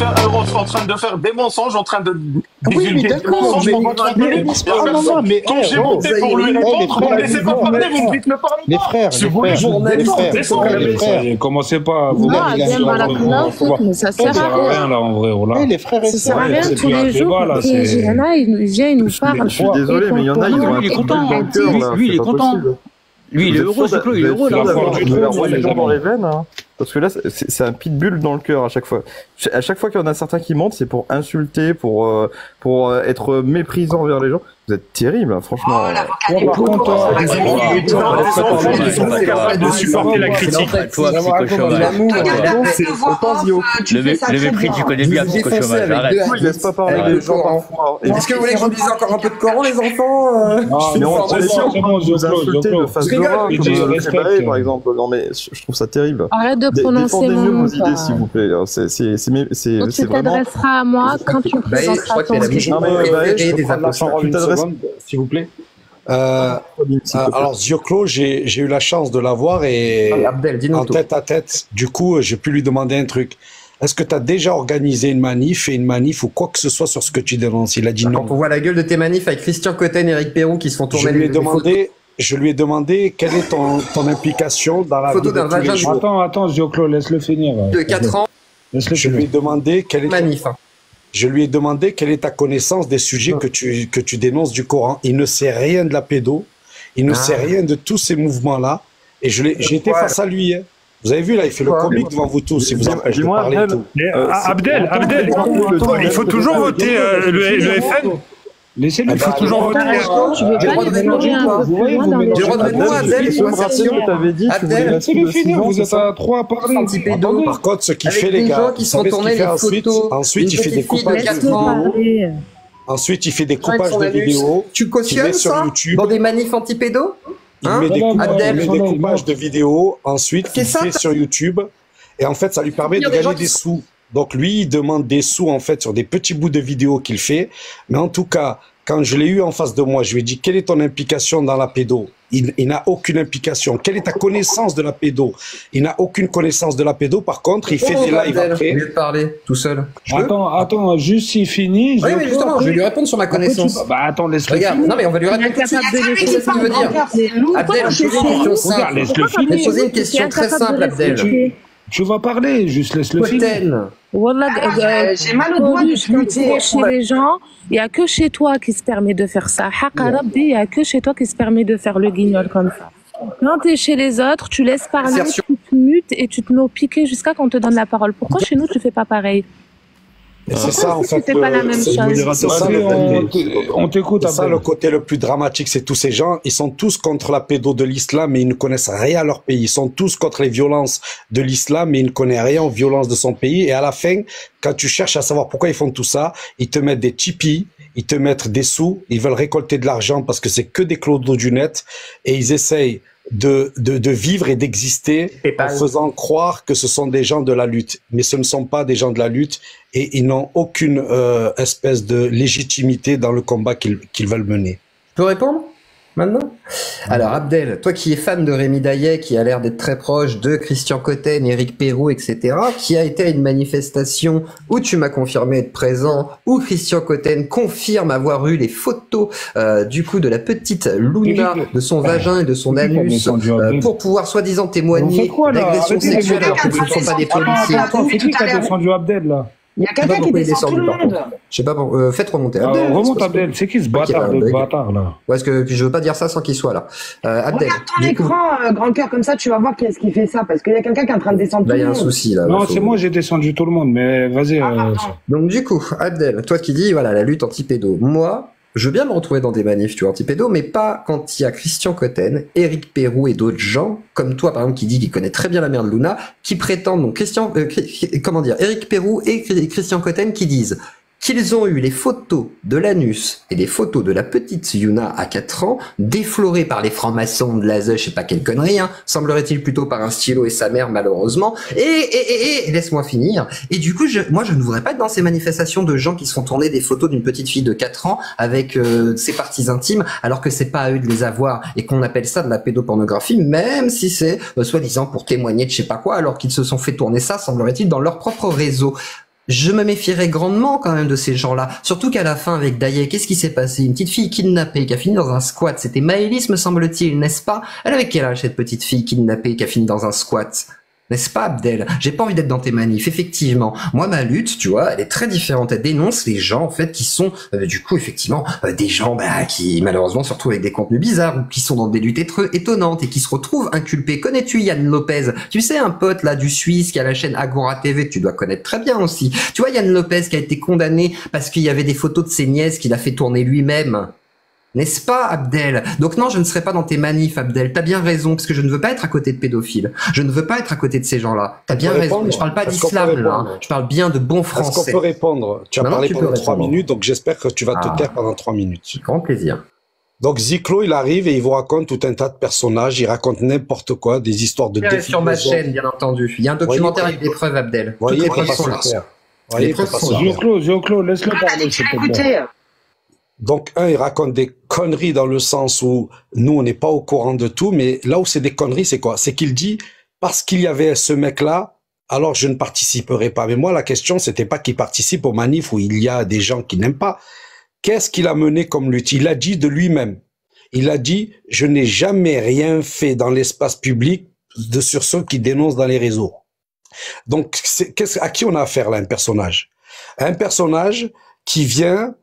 en train de faire des mensonges, en train de Oui, mais d'accord, mais quand j'ai monté pour lui répondre, vous ne me laissez pas parler, vous me dites ne parlez pas. Les frères, commencez pas à vous non, mais ça sert à rien là en vrai. Les frères, ça sert à rien tous les jours. Il y en a, il vient, il nous parle. Je suis désolé, mais il y en a, ils ont un coup dans le cœur, là. Lui, il est content. Lui, il est heureux, il est heureux, là. Les gens dans les veines, hein. Parce que là, c'est un pitbull dans le cœur à chaque fois. À chaque fois qu'il y en a certains qui montent, c'est pour insulter, pour être méprisant vers les gens. Vous êtes terrible, hein, franchement. De supporter la critique. Toi, le mépris, tu connais bien, psychochômage. Arrête. Il laisse pas parler les gens parfois. Est-ce que vous voulez qu'on dise encore un peu de Coran, les enfants? Mais on vous insultez de face Dora, comme le Crébaé, par exemple. Non, mais je trouve ça terrible. Arrête de prononcer mon nom. Défendez mieux vos idées, s'il vous plaît. C'est tu t'adresseras à moi quand tu présenteras ton discours. S'il vous plaît. Alors Zioclo, j'ai eu la chance de l'avoir et Abdel, en tête à tête, du coup, j'ai pu lui demander un truc. Est-ce que tu as déjà organisé une manif ou quoi que ce soit sur ce que tu dénonces? Il a dit non. Quand on voit la gueule de tes manifs avec Christian Cotten et Eric Perrou qui se font tourner je lui ai demandé quelle est ton implication dans la photo d'un vagin. Attends, Zioclo, laisse-le finir. De 4 ans. Je lui ai demandé quelle est manif. Je lui ai demandé quelle est ta connaissance des sujets que tu dénonces du Coran. Il ne sait rien de la pédo, il ne sait rien de tous ces mouvements-là. Et j'ai été face à lui. Hein. Vous avez vu là, il fait le comique devant vous tous. Si vous empêchez de parler et tout. Abdel, il faut toujours voter le FN. Laissez-le, il faut toujours voter. Tu veux pas les mélanger un peu plus loin dans le J'ai le droit de répondre, Abdel. Abdel, laissez-le finir, vous êtes à 3 à parler. Par contre, ce qu'il fait, les gars, qui sont tournés les photos. Ensuite, il fait des coupages de vidéos. Ensuite, il fait des coupages de vidéos. Tu cautionnes ça dans des manifs anti-pédos? Il met des coupages de vidéos. Ensuite, il fait sur YouTube. Et en fait, ça lui permet de gagner des sous. Donc lui, il demande des sous en fait sur des petits bouts de vidéos qu'il fait. Mais en tout cas, quand je l'ai eu en face de moi, je lui ai dit quelle est ton implication dans la pédo? Il n'a aucune implication. Quelle est ta connaissance de la pédo? Il n'a aucune connaissance de la pédo. Par contre, il fait des lives après. Au lieu de parler tout seul. Attends, juste s'il finit. Oui, mais justement, je vais lui répondre sur ma connaissance. Attends, laisse-le finir. Regarde, non mais on va lui répondre. C'est ce qu'il veut dire. Abdel, je pose une question simple. Je vais poser une question très simple, Abdel. Tu vas parler, juste laisse-le finir. J'ai mal au doigt de chez les gens. Il n'y a que chez toi qui se permet de faire ça. Il n'y a que chez toi qui se permet de faire le guignol comme ça. Quand tu es chez les autres, tu laisses parler, tu te mutes et tu te mets au piqué jusqu'à qu'on te donne la parole. Pourquoi chez nous, tu ne fais pas pareil? C'est ça en fait. C'est pas la même chose. On t'écoute. C'est ça le côté le plus dramatique, c'est tous ces gens, ils sont tous contre la pédo de l'islam, mais ils ne connaissent rien à leur pays. Ils sont tous contre les violences de l'islam, mais ils ne connaissent rien aux violences de son pays. Et à la fin, quand tu cherches à savoir pourquoi ils font tout ça, ils te mettent des Tipeee, ils te mettent des sous, ils veulent récolter de l'argent parce que c'est que des clodos du net, et ils essayent de vivre et d'exister en faisant croire que ce sont des gens de la lutte. Mais ce ne sont pas des gens de la lutte et ils n'ont aucune espèce de légitimité dans le combat qu'ils veulent mener. Je peux répondre maintenant? Alors Abdel, toi qui es fan de Rémi Daillet, qui a l'air d'être très proche de Christian Cotten, Éric Perrou, etc., qui a été à une manifestation où tu m'as confirmé être présent, où Christian Cotten confirme avoir eu les photos du coup de la petite Luna, de son vagin et de son anus, pour pouvoir soi-disant témoigner d'agressions sexuelles alors que ce ne sont pas des policiers. C'est qui qui a défendu Abdel là? Il y a quelqu'un qui descend tout le monde. Je sais pas, faites remonter Abdel. Remonte Abdel, c'est qui ce bâtard de bâtard là? Parce que puis je veux pas dire ça sans qu'il soit là. Abdel. Regarde ton écran, grand cœur, comme ça tu vas voir qui est-ce qui fait ça, parce qu'il y a quelqu'un qui est en train de descendre tout le monde. Là il y a un souci là. Non, c'est moi j'ai descendu tout le monde, mais vas-y. Donc du coup, Abdel, toi qui dis voilà la lutte anti-pédo. Moi, je veux bien me retrouver dans des manifs, tu vois, anti-pédo, mais pas quand il y a Christian Cotten, Éric Perrou et d'autres gens, comme toi, par exemple, qui dit qu'il connaît très bien la mère de Luna, qui prétendent, donc Éric Perrou et Christian Cotten qui disent qu'ils ont eu les photos de l'anus et les photos de la petite Yuna à 4 ans, déflorées par les francs-maçons de l'ASE, je sais pas quelle connerie, hein, semblerait-il plutôt par un stylo et sa mère, malheureusement, et laisse-moi finir. Et du coup, moi, je ne voudrais pas être dans ces manifestations de gens qui se font tourner des photos d'une petite fille de 4 ans avec ses parties intimes, alors que c'est pas à eux de les avoir, et qu'on appelle ça de la pédopornographie, même si c'est, soi-disant, pour témoigner de je sais pas quoi, alors qu'ils se sont fait tourner ça, semblerait-il, dans leur propre réseau. je me méfierais grandement quand même de ces gens-là. Surtout qu'à la fin, avec Daye, qu'est-ce qui s'est passé? Une petite fille kidnappée qui a fini dans un squat. C'était Maëlys, me semble-t-il, n'est-ce pas? Elle avait quel âge, cette petite fille kidnappée qui a fini dans un squat? N'est-ce pas, Abdel? J'ai pas envie d'être dans tes manifs, effectivement. Moi, ma lutte, tu vois, elle est très différente. Elle dénonce les gens, en fait, qui sont, du coup, effectivement, des gens, qui, malheureusement, se retrouvent avec des contenus bizarres, ou qui sont dans des luttes étonnantes, et qui se retrouvent inculpés. Connais-tu Yann Lopez? Tu sais, un pote, là, du Suisse, qui a la chaîne Agora TV, que tu dois connaître très bien aussi. Tu vois, Yann Lopez, qui a été condamné parce qu'il y avait des photos de ses nièces qu'il a fait tourner lui-même. N'est-ce pas, Abdel? Donc non, je ne serai pas dans tes manifs, Abdel. T'as bien raison, parce que je ne veux pas être à côté de pédophiles. Je ne veux pas être à côté de ces gens-là. T'as bien raison. Je parle pas d'islam, là. Je parle bien de bons français. Est-ce qu'on peut répondre? Tu as parlé pendant 3 minutes, donc j'espère que tu vas te taire pendant 3 minutes. Grand plaisir. Donc Ziklo, il arrive et il vous raconte tout un tas de personnages, il raconte n'importe quoi, des histoires de défis. Sur ma chaîne, bien entendu. Il y a un documentaire avec des preuves, Abdel. Voyez, toutes les preuves sont là. Ziklo, laisse-le parler, s'il te plaît. Donc, il raconte des conneries dans le sens où nous, on n'est pas au courant de tout, mais là où c'est des conneries, c'est quoi? C'est qu'il dit, parce qu'il y avait ce mec-là, alors je ne participerai pas. Mais moi, la question, c'était pas qu'il participe aux manifs où il y a des gens qui n'aiment pas. Qu'est-ce qu'il a mené comme lutte? Il a dit de lui-même. Il a dit, je n'ai jamais rien fait dans l'espace public sur ceux qui dénoncent dans les réseaux. Donc, à qui on a affaire là, un personnage? Un personnage qui vient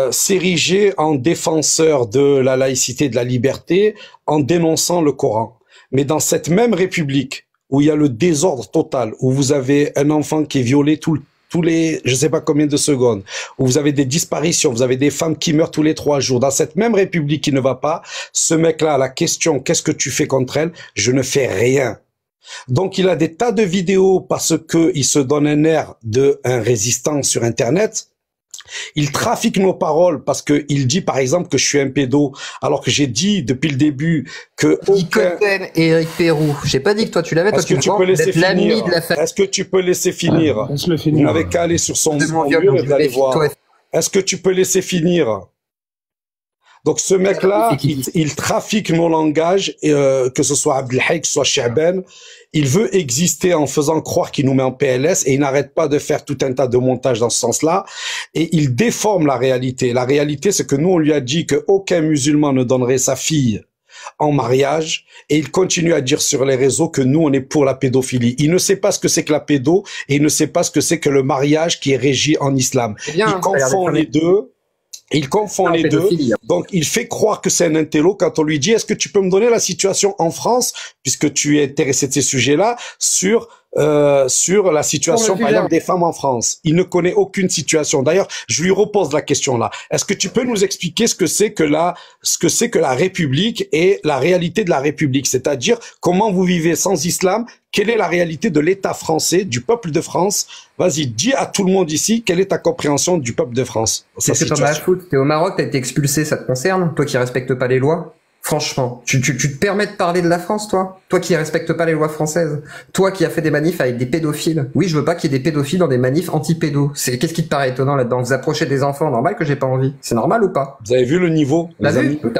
s'ériger en défenseur de la laïcité, de la liberté, en dénonçant le Coran. Mais dans cette même République, où il y a le désordre total, où vous avez un enfant qui est violé tous les, je sais pas combien de secondes, où vous avez des disparitions, vous avez des femmes qui meurent tous les 3 jours, dans cette même République qui ne va pas, ce mec-là, la question, qu'est-ce que tu fais contre elle? Je ne fais rien. Donc il a des tas de vidéos parce que il se donne un air de un résistant sur Internet. Il trafique nos paroles parce que il dit par exemple que je suis un pédo, alors que j'ai dit depuis le début que Cotten et Eric Perrou. J'ai pas dit que toi tu l'avais, toi tu peux laisser finir. De la famille. Est-ce que tu peux laisser finir? Vous n'avez qu'à aller sur son lieu et vous allez voir. Est-ce que tu peux laisser finir? Donc ce mec-là, il trafique nos langages, que ce soit Abdelhaj, que ce soit Cha'ban. Il veut exister en faisant croire qu'il nous met en PLS et il n'arrête pas de faire tout un tas de montages dans ce sens-là. Et il déforme la réalité. La réalité, c'est que nous, on lui a dit qu'aucun musulman ne donnerait sa fille en mariage et il continue à dire sur les réseaux que nous, on est pour la pédophilie. Il ne sait pas ce que c'est que la pédo et il ne sait pas ce que c'est que le mariage qui est régi en islam. Il confond les deux. Il confond les deux, donc il fait croire que c'est un intello quand on lui dit est-ce que tu peux me donner la situation en France, puisque tu es intéressé de ces sujets-là, sur la situation par exemple des femmes en France. Il ne connaît aucune situation. D'ailleurs, je lui repose la question là. Est-ce que tu peux nous expliquer ce que c'est que la République et la réalité de la République, c'est-à-dire comment vous vivez sans islam? Quelle est la réalité de l'État français, du peuple de France? Vas-y, dis à tout le monde ici, quelle est ta compréhension du peuple de France? C'est pas ma faute. T'es au Maroc, t'as été expulsé, ça te concerne? Toi qui respectes pas les lois? Franchement, tu te permets de parler de la France, toi? Toi qui respectes pas les lois françaises? Toi qui as fait des manifs avec des pédophiles? Oui, je veux pas qu'il y ait des pédophiles dans des manifs anti-pédos. Qu'est-ce qui te paraît étonnant là-dedans? Vous approchez des enfants, normal que j'ai pas envie. C'est normal ou pas? Vous avez vu le niveau?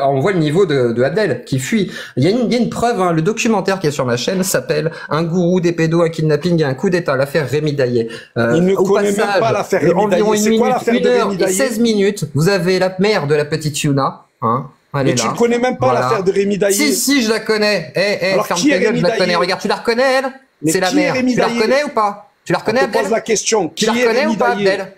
On voit le niveau de Abdel qui fuit. Il y a une preuve, hein, le documentaire qui est sur ma chaîne s'appelle Un gourou, des pédos, un kidnapping et un coup d'état, l'affaire Rémi Daye. Il ne connaît même pas l'affaire Rémi Daye. C'est quoi l'affaire de Rémi Daye? 16 minutes, vous avez la mère de la petite Yuna, hein. Mais tu ne connais même pas l'affaire de Rémi Daye. Si, je la connais. Alors, ferme ta gueule, je la connais. Regarde, tu la reconnais, elle? C'est la mère. Tu la reconnais ou pas? Tu la reconnais, Abdel? Je pose la question. Tu la reconnais ou pas, Abdel?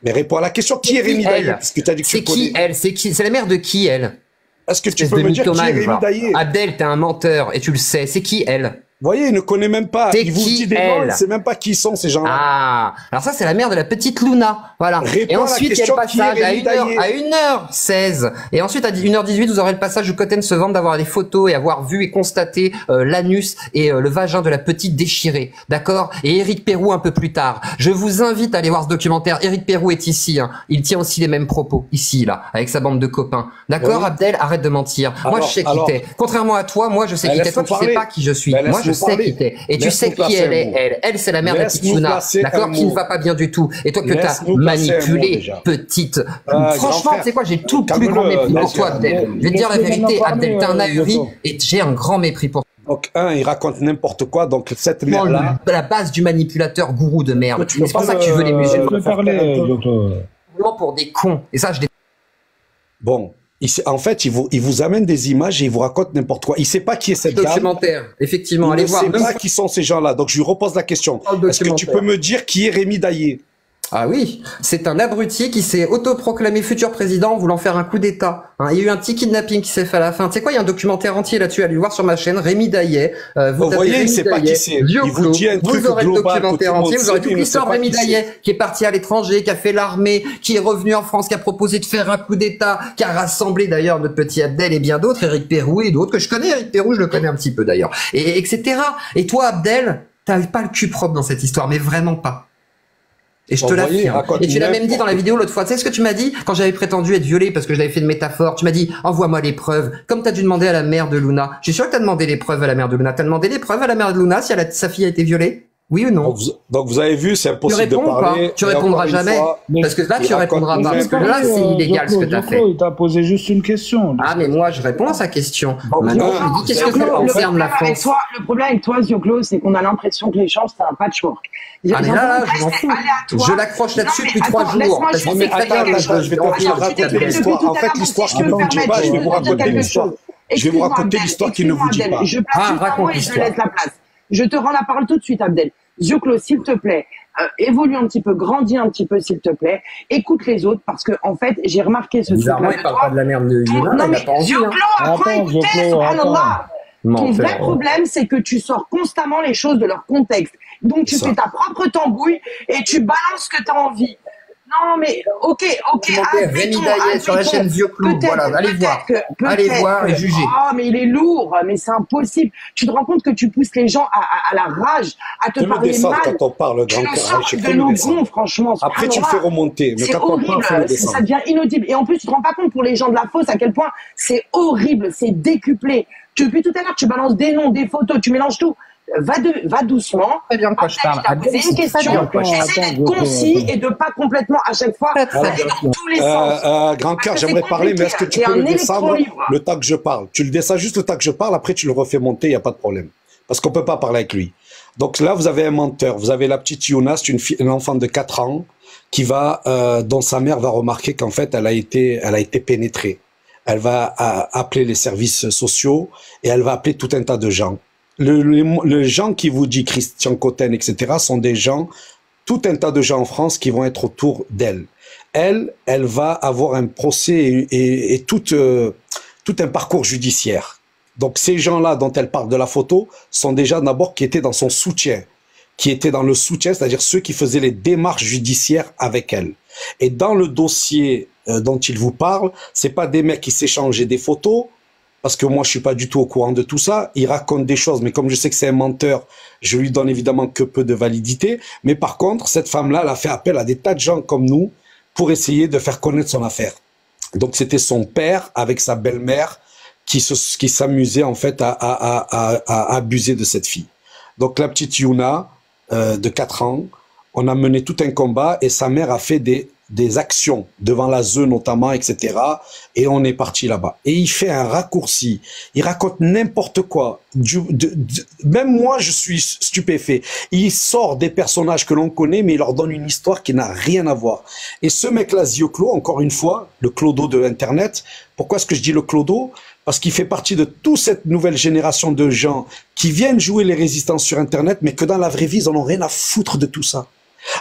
Mais réponds à la question. Qui est Rémi Daye? Parce que tu as dit que tu connais. C'est qui, elle? C'est la mère de qui, elle? Est-ce que tu peux me dire qui est Rémi Daye? Abdel, t'es un menteur, et tu le sais. C'est qui, elle? Vous voyez, il ne connaît même pas. Il vous dit des noms, il ne sait même pas qui sont ces gens-là. Ah, alors ça, c'est la mère de la petite Luna. Voilà. Et ensuite, il y a le passage à 1h16. Et ensuite, à 1h18, vous aurez le passage où Cotten se vante d'avoir des photos et avoir vu et constaté l'anus et le vagin de la petite déchirée. D'accord? Et Eric Perrou un peu plus tard. Je vous invite à aller voir ce documentaire. Eric Perrou est ici, hein. Il tient aussi les mêmes propos. Ici, là. Avec sa bande de copains. D'accord, oui. Abdel, arrête de mentir. Moi, je sais qui t'es. Contrairement à toi, moi, je sais qui t'es. Toi, tu sais pas qui je suis. Moi, je sais qui t'es. Et tu sais qui elle est. Elle, c'est la mère de la petite Yuna. D'accord? Qui ne va pas bien du tout. Et toi que t'as manipulé, petite. Franchement, tu sais quoi? J'ai tout le plus grand mépris pour toi, Abdel. Je vais te dire la vérité, Abdel, t'es un ahuri et j'ai un grand mépris pour toi. Donc, il raconte n'importe quoi. Donc, cette mère-là... La base du manipulateur gourou de merde. C'est pour ça que tu veux les musulmans. Je peux parler, docteur. Pour des cons. Et ça, je Bon. En fait, il vous amène des images et il vous raconte n'importe quoi. Il sait pas qui est cette dame. Documentaire, effectivement. Allez voir. Il ne sait pas qui sont ces gens-là. Donc, je lui repose la question. Est-ce que tu peux me dire qui est Rémi Daillé? Ah oui, c'est un abruti qui s'est autoproclamé futur président en voulant faire un coup d'État. Il y a eu un petit kidnapping qui s'est fait à la fin. Tu sais quoi, il y a un documentaire entier là-dessus, allez le voir sur ma chaîne, Rémi Daillet. Vous voyez, il sait pas qui c'est. Il vous dit un truc aurez le global, documentaire entier, vous aurez toute l'histoire de Rémi Daillet, qui est parti à l'étranger, qui a fait l'armée, qui est revenu en France, qui a proposé de faire un coup d'État, qui a rassemblé d'ailleurs notre petit Abdel et bien d'autres, Éric Pérou et d'autres, que je connais, Éric Pérou, je le connais un petit peu d'ailleurs, et etc. Et toi, Abdel, t'as pas le cul propre dans cette histoire, mais vraiment pas. Et je te l'affirme. Et tu l'as même dit dans la vidéo l'autre fois. Tu sais ce que tu m'as dit quand j'avais prétendu être violé parce que je l'avais fait une métaphore? Tu m'as dit, envoie-moi les preuves. Comme t'as dû demander à la mère de Luna. Je suis sûr que t'as demandé les preuves à la mère de Luna. T'as demandé les preuves à la mère de Luna si sa fille a été violée? Oui ou non? Donc vous avez vu, c'est impossible de parler. Tu répondras jamais. Parce que là, tu répondras pas. Parce que là, c'est illégal ce que t'as fait. Il t'a posé juste une question. Ah, mais moi, je réponds à sa question. Maintenant, je lui dis qu'est-ce que ça concerne la France? Le problème avec toi, Zioclo, c'est qu'on a l'impression que l'échange, c'est un patchwork. Ah, mais là, je m'en fous. Je l'accroche là-dessus depuis 3 jours. Parce que c'est très bien. Je vais te raconter l'histoire. En fait, l'histoire qui ne vous dit pas, je vais vous raconter l'histoire. Je vais vous raconter l'histoire qui ne vous dit pas. Je place raconte et je laisse la place. Je te rends la parole tout de suite, Abdel. Zioclo, s'il te plaît, évolue un petit peu, grandis un petit peu, s'il te plaît. Écoute les autres, parce que en fait, j'ai remarqué ce truc-là. Il parle pas de la merde de Yuna, non, mais Zioclo, apprends à écouter, subhanallah. Ton vrai problème, c'est que tu sors constamment les choses de leur contexte. Donc, tu fais ta propre tambouille et tu balances ce que tu as envie. Non, mais ok. Rémi Daillet sur la chaîne Zioclo. Voilà, allez voir. Allez voir et juger. Oh, mais il est lourd, mais c'est impossible. Tu te rends compte que tu pousses les gens à la rage, à te parler mal. Quand on parle grand cœur, de l'augon, franchement. Après, tu le fais remonter. Mais c'est horrible, ça devient inaudible. Et en plus, tu te rends pas compte pour les gens de la fosse à quel point c'est horrible, c'est décuplé. Depuis tout à l'heure, tu balances des noms, des photos, tu mélanges tout. Va doucement. Très bien de quoi je parle. C'est une question. Essaie d'être concis et de pas complètement à chaque fois aller dans tous les sens. Grand cœur, j'aimerais parler, mais est-ce que tu peux le descendre le temps que je parle? Tu le descends juste le temps que je parle, après tu le refais monter, il n'y a pas de problème. Parce qu'on peut pas parler avec lui. Donc là, vous avez un menteur. Vous avez la petite Yuna, c'est une enfant de 4 ans qui va, dont sa mère va remarquer qu'en fait, elle a été pénétrée. Elle va appeler les services sociaux et elle va appeler tout un tas de gens. Les gens qui vous dit Christian Cotten, etc., sont des gens, tout un tas de gens en France qui vont être autour d'elle. Elle va avoir un procès et tout un parcours judiciaire. Donc ces gens-là dont elle parle de la photo sont déjà d'abord qui étaient dans son soutien, qui étaient dans le soutien, c'est-à-dire ceux qui faisaient les démarches judiciaires avec elle. Et dans le dossier dont il vous parle, c'est pas des mecs qui s'échangeaient des photos, parce que moi je suis pas du tout au courant de tout ça. Il raconte des choses, mais comme je sais que c'est un menteur, je lui donne évidemment que peu de validité. Mais par contre, cette femme-là, elle a fait appel à des tas de gens comme nous pour essayer de faire connaître son affaire. Donc c'était son père avec sa belle-mère qui s'amusait en fait à abuser de cette fille. Donc la petite Yuna de 4 ans, on a mené tout un combat et sa mère a fait des actions devant la ZEU notamment, etc. Et on est parti là-bas. Et il fait un raccourci. Il raconte n'importe quoi. Même moi, je suis stupéfait. Il sort des personnages que l'on connaît, mais il leur donne une histoire qui n'a rien à voir. Et ce mec-là, Zioclo, encore une fois, le clodo de Internet. Pourquoi est-ce que je dis le clodo? Parce qu'il fait partie de toute cette nouvelle génération de gens qui viennent jouer les résistances sur Internet, mais que dans la vraie vie, ils n'en ont rien à foutre de tout ça.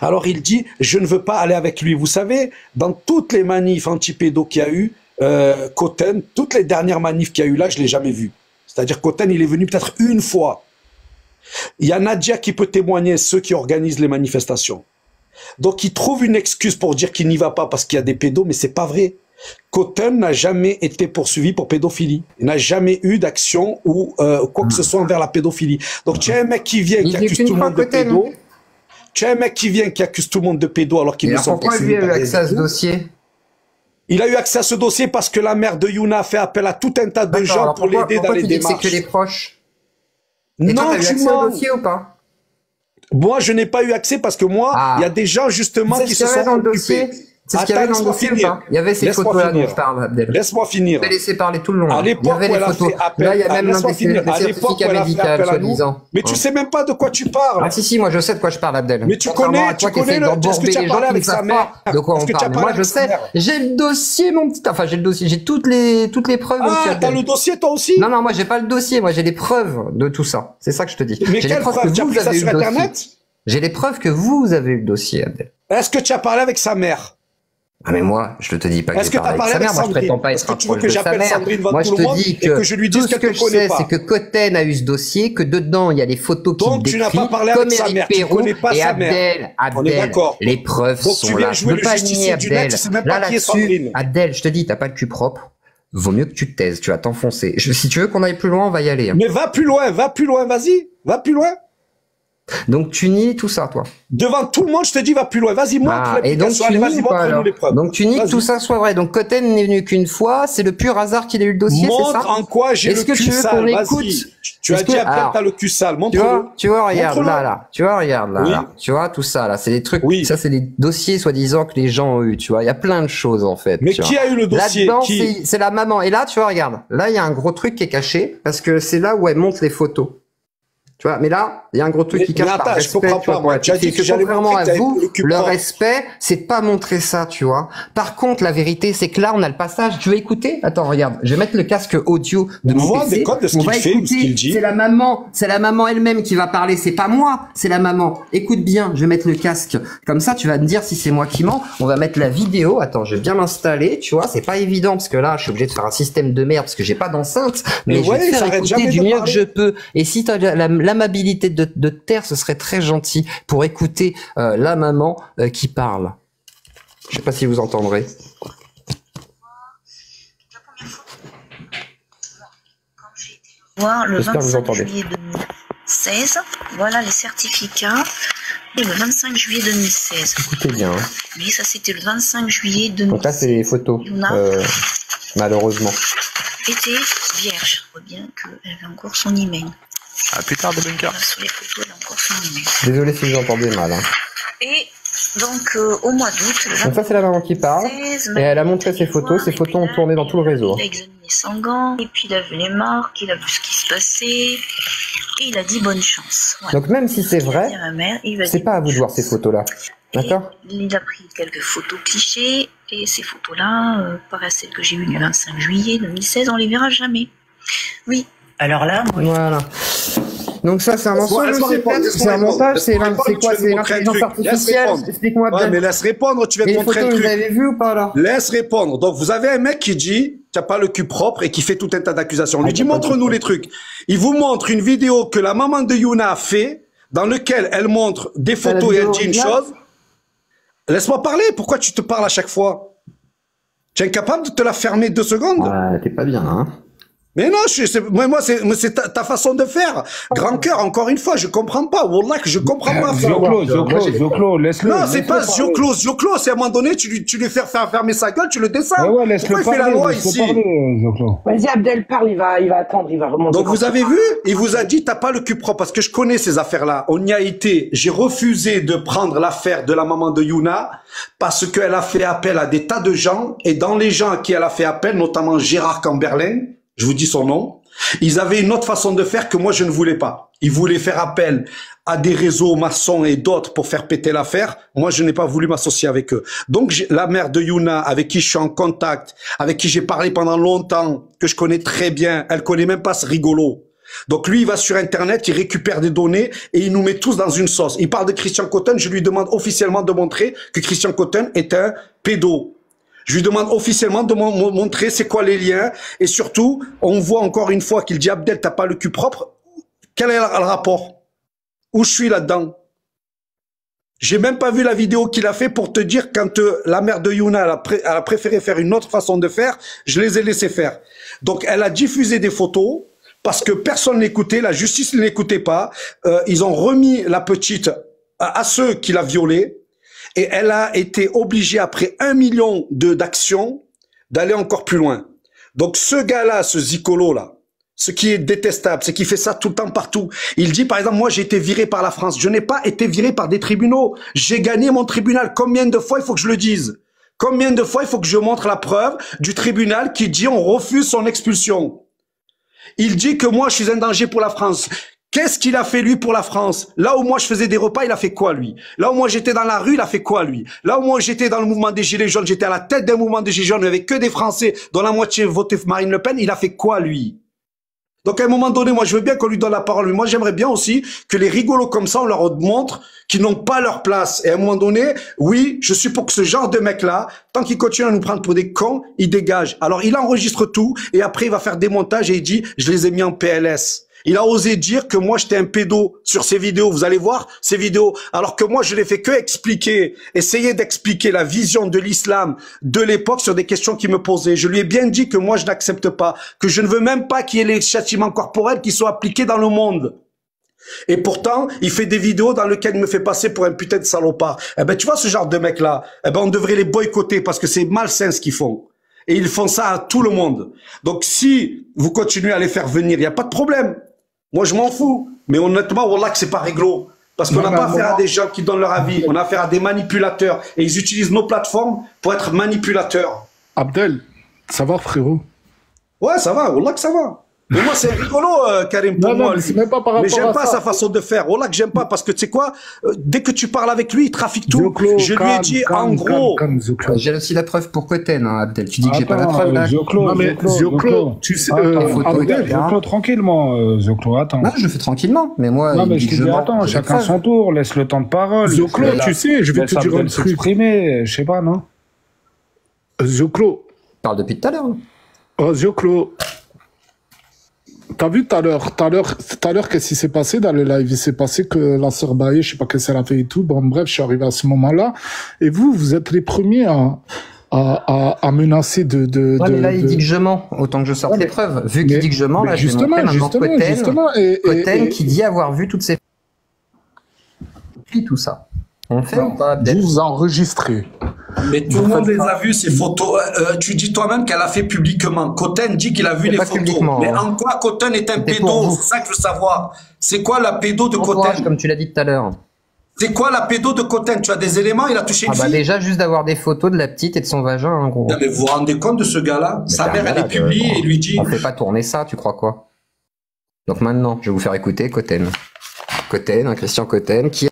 Alors il dit, je ne veux pas aller avec lui. Vous savez, dans toutes les manifs anti-pédos qu'il y a eu, Cotten, toutes les dernières manifs qu'il y a eu là, je ne l'ai jamais vu. C'est-à-dire Cotten, il est venu peut-être une fois. Il y a Nadia qui peut témoigner, ceux qui organisent les manifestations. Donc il trouve une excuse pour dire qu'il n'y va pas parce qu'il y a des pédos, mais c'est pas vrai. Cotten n'a jamais été poursuivi pour pédophilie. Il n'a jamais eu d'action ou quoi que ce soit envers la pédophilie. Donc tu as un mec qui vient, qui accuse tout le monde de pédo. Tu as un mec qui vient, qui accuse tout le monde de pédo alors qu'ils ne sont pas. Pourquoi lui a eu accès à ce dossier? Il a eu accès à ce dossier parce que la mère de Yuna a fait appel à tout un tas de gens pour l'aider dans les démarches. C'est que les proches. Et non, toi, tu as eu accès au dossier ou pas? Moi, je n'ai pas eu accès parce que moi, il y a des gens justement qui se sont occupés. C'est ce qu'il y avait dans le dossier ou pas? Il y avait ces photos-là dont je parle, Abdel. Laisse-moi finir. Je vais laisser parler tout le long. À l'époque où elle a fait appel, là, il y a même laisse-moi finir. À l'époque où elle a fait appel à nous, mais tu sais même pas de quoi tu parles. Ah si, moi je sais de quoi je parle, Abdel. Mais tu connais est-ce que tu as parlé avec sa mère? De quoi on parle? Moi je sais. J'ai le dossier, mon petit. Enfin, j'ai le dossier. J'ai toutes les preuves. Ah, t'as le dossier toi aussi? Non, moi j'ai pas le dossier. Moi j'ai les preuves de tout ça. C'est ça que je te dis. Mais quelles preuves? Tu as pris ça sur Internet? J'ai les preuves que vous avez eu le dossier, Abdel. Est-ce que tu as parlé avec sa mère? Ah mais moi, je te dis pas que j'ai parlé avec sa mère. Moi, je prétends pas être un proche de sa mère. Moi, je te dis que tout ce que je sais, c'est que Cotten a eu ce dossier, que dedans, il y a les photos qu'il décrit, comme Eric Perrault et Abdel. Les preuves sont là. Je veux pas nier Abdel. Là, là-dessus, Abdel, je te dis, t'as pas le cul propre. Vaut mieux que tu te taises, tu vas t'enfoncer. Si tu veux qu'on aille plus loin, on va y aller. Mais va plus loin, vas-y, va plus loin. Donc tu nies tout ça, toi. Devant tout le monde, je te dis va plus loin. Vas-y, montre et donc tu nies pas, alors. Donc tu nies que tout ça soit vrai. Donc Cotten n'est venu qu'une fois, c'est le pur hasard qu'il a eu le dossier, c'est ça? Montre en quoi j'ai le cul sale. Vas-y. Tu as dit à t'as le cul sale. Montre-le. Tu vois, regarde là. Tu vois, regarde là. Tu vois tout ça là, c'est des trucs. Oui. Ça c'est des dossiers soi-disant que les gens ont eu. Tu vois, il y a plein de choses en fait. Mais qui a eu le dossier? Là-dedans, c'est la maman. Et là, tu vois, regarde. Là, il y a un gros truc qui est caché parce que c'est là où elle monte les photos. Tu vois, mais là, il y a un gros truc qui cache par respect. Je comprends pas, moi. Tu as dit que contrairement à vous, le respect, c'est pas montrer ça, tu vois. Par contre, la vérité, c'est que là, on a le passage. Tu veux écouter? Attends, regarde. Je vais mettre le casque audio de mon PC. On va écouter. C'est la maman elle-même qui va parler. C'est pas moi, c'est la maman. Écoute bien. Je vais mettre le casque. Comme ça, tu vas me dire si c'est moi qui mens. On va mettre la vidéo. Attends, je vais bien m'installer. Tu vois, c'est pas évident parce que là, je suis obligé de faire un système de merde parce que j'ai pas d'enceinte. Mais je vais te faire écouter du mieux que je peux. Et si t'as l'amabilité de te taire, ce serait très gentil pour écouter la maman qui parle. Je sais pas si vous entendrez. Voir le 25 juillet 2016, voilà les certificats, et le 25 juillet 2016. Écoutez bien. Oui, ça c'était le 25 juillet 2016. Donc là c'est les photos, malheureusement. Était vierge, je vois bien qu'elle avait encore son email. À plus tard, de bunker. Sur les photos, elle a encore son email. Désolé si vous entendez mal. Hein. Et donc au mois d'août. Donc ça c'est la maman qui parle. Et elle a montré ses photos. Ces photos ont tourné dans tout le réseau. Il a examiné sans gants. Et puis il a vu les marques. Il a vu ce qui se passait. Et il a dit bonne chance. Voilà. Donc même si c'est vrai, c'est pas à vous de voir ces photos-là. D'accord? Il a pris quelques photos clichés. Et ces photos-là, par celles que j'ai eues le 25 juillet 2016, on les verra jamais. Oui. Alors là, moi... Voilà. Donc ça, c'est un mensonge, c'est un montage, c'est quoi? C'est l'intelligence artificielle? Explique-moi bien. Ouais, mais laisse répondre, tu vas te montrer le truc. Vous avez vu ou pas, là? Laisse répondre. Donc, vous avez un mec qui dit, tu n'as pas le cul propre et qui fait tout un tas d'accusations. On lui dit, montre-nous les trucs. Il vous montre une vidéo que la maman de Youna a fait, dans lequel elle montre des photos et elle dit une chose. Laisse-moi parler. Pourquoi tu te parles à chaque fois? Tu es incapable de te la fermer 2 secondes? Ouais, t'es pas bien, hein? Mais non, c'est ta façon de faire. Grand cœur, encore une fois, je comprends pas. Wallah, que je comprends pas. Zioclo, laisse-le. Non, c'est pas Zioclo, c'est à un moment donné, tu lui fais faire fermer sa gueule, tu le descends. Ouais, laisse-le parler. Pourquoi il fait la loi ici? Vas-y, Abdel parle, il va attendre, il va remonter. Donc vous avez vu, il vous a dit, t'as pas le cul propre, parce que je connais ces affaires-là. On y a été, j'ai refusé de prendre l'affaire de la maman de Youna, parce qu'elle a fait appel à des tas de gens, et dans les gens à qui elle a fait appel, notamment Gérard Camberlin, je vous dis son nom, ils avaient une autre façon de faire que moi je ne voulais pas. Ils voulaient faire appel à des réseaux maçons et d'autres pour faire péter l'affaire. Moi je n'ai pas voulu m'associer avec eux. Donc la mère de Youna, avec qui je suis en contact, avec qui j'ai parlé pendant longtemps, que je connais très bien, elle connaît même pas ce rigolo. Donc lui il va sur internet, il récupère des données et il nous met tous dans une sauce. Il parle de Christian Cotten, je lui demande officiellement de montrer que Christian Cotten est un pédo. Je lui demande officiellement de montrer c'est quoi les liens. Et surtout, on voit encore une fois qu'il dit Abdel, t'as pas le cul propre. Quel est le rapport? Où je suis là-dedans? J'ai même pas vu la vidéo qu'il a fait pour te dire quand la mère de Youna elle a préféré faire une autre façon de faire, je les ai laissés faire. Donc elle a diffusé des photos parce que personne n'écoutait, la justice ne l'écoutait pas. Ils ont remis la petite à ceux qui l'a violée. Et elle a été obligée, après 1 million d'actions, d'aller encore plus loin. Donc ce gars-là, ce Zicolo-là, ce qui est détestable, c'est qu'il fait ça tout le temps partout. Il dit, par exemple, moi j'ai été viré par la France. Je n'ai pas été viré par des tribunaux. J'ai gagné mon tribunal. Combien de fois il faut que je le dise? Combien de fois il faut que je montre la preuve du tribunal qui dit on refuse son expulsion? Il dit que moi, je suis un danger pour la France. Qu'est-ce qu'il a fait, lui, pour la France? Là où moi, je faisais des repas, il a fait quoi, lui? Là où moi, j'étais dans la rue, il a fait quoi, lui? Là où moi, j'étais dans le mouvement des Gilets jaunes, j'étais à la tête d'un mouvement des Gilets jaunes, il n'y avait que des Français dont la moitié votaient Marine Le Pen, il a fait quoi, lui? Donc, à un moment donné, moi, je veux bien qu'on lui donne la parole, mais moi, j'aimerais bien aussi que les rigolos comme ça, on leur montre qu'ils n'ont pas leur place. Et à un moment donné, oui, je suis pour que ce genre de mec-là, tant qu'il continue à nous prendre pour des cons, il dégage. Alors, il enregistre tout, et après, il va faire des montages et il dit, je les ai mis en PLS. Il a osé dire que moi, j'étais un pédo sur ces vidéos. Vous allez voir ces vidéos. Alors que moi, je l'ai fait que expliquer, essayer d'expliquer la vision de l'islam de l'époque sur des questions qu'il me posait. Je lui ai bien dit que moi, je n'accepte pas, que je ne veux même pas qu'il y ait les châtiments corporels qui soient appliqués dans le monde. Et pourtant, il fait des vidéos dans lesquelles il me fait passer pour un putain de salopard. Eh ben, tu vois ce genre de mec-là, eh ben, on devrait les boycotter parce que c'est malsain ce qu'ils font. Et ils font ça à tout le monde. Donc, si vous continuez à les faire venir, il n'y a pas de problème. Moi, je m'en fous. Mais honnêtement, wallah que c'est pas réglo. Parce qu'on n'a pas affaire à des gens qui donnent leur avis. On a affaire à des manipulateurs. Et ils utilisent nos plateformes pour être manipulateurs. Abdel, ça va, frérot? Ouais, ça va. Wallah que ça va. Mais moi, c'est rigolo, Karim, pour moi. Même pas par rapport mais j'aime pas ça. sa façon de faire. Wallah que j'aime pas. Parce que tu sais quoi, dès que tu parles avec lui, il trafique tout. Je lui ai dit, en gros... J'ai aussi la preuve pour Koten, hein, Abdel. Tu dis que j'ai pas la preuve, là. Zoclo, tu sais... Zoclo, tranquillement, Zoclo, attends. Non, je le fais tranquillement. Mais moi, non, mais je te dis, attends, chacun son tour, laisse le temps de parole. Zoclo, tu sais, je vais te dire un truc. S'exprimer, je sais pas, non? Zoclo. Parle depuis tout à l'heure. Oh, Zoclo. T'as vu tout à l'heure, qu'est-ce qui s'est passé dans le live? Il s'est passé que la sœur Baye, je sais pas qu'est-ce qu'elle a fait et tout. Bon, bref, je suis arrivé à ce moment-là. Et vous êtes les premiers à menacer de... Ouais, mais là, il dit que je mens, autant que je sorte les preuves. Vu qu'il dit que je mens, là, je vais montrer maintenant Koten qui dit avoir vu toutes ces... tout ça. On fait ou pas, Abdel? Vous enregistrez. Mais tout le monde les a vues, ces photos. Tu dis toi-même qu'elle a fait publiquement. Koten dit qu'il a vu les photos. Mais en quoi Koten est un pédo? C'est ça que je veux savoir. C'est quoi la pédo de Koten? Comme tu l'as dit tout à l'heure. C'est quoi la pédo de Koten? Tu as des éléments? Il a touché une fille? Déjà, juste d'avoir des photos de la petite et de son vagin, en gros. Non, mais vous vous rendez compte de ce gars-là? Sa mère, elle est publiée et lui dit... On fait pas tourner ça, tu crois quoi? Donc maintenant, je vais vous faire écouter Koten. Koten, Christian Koten, qui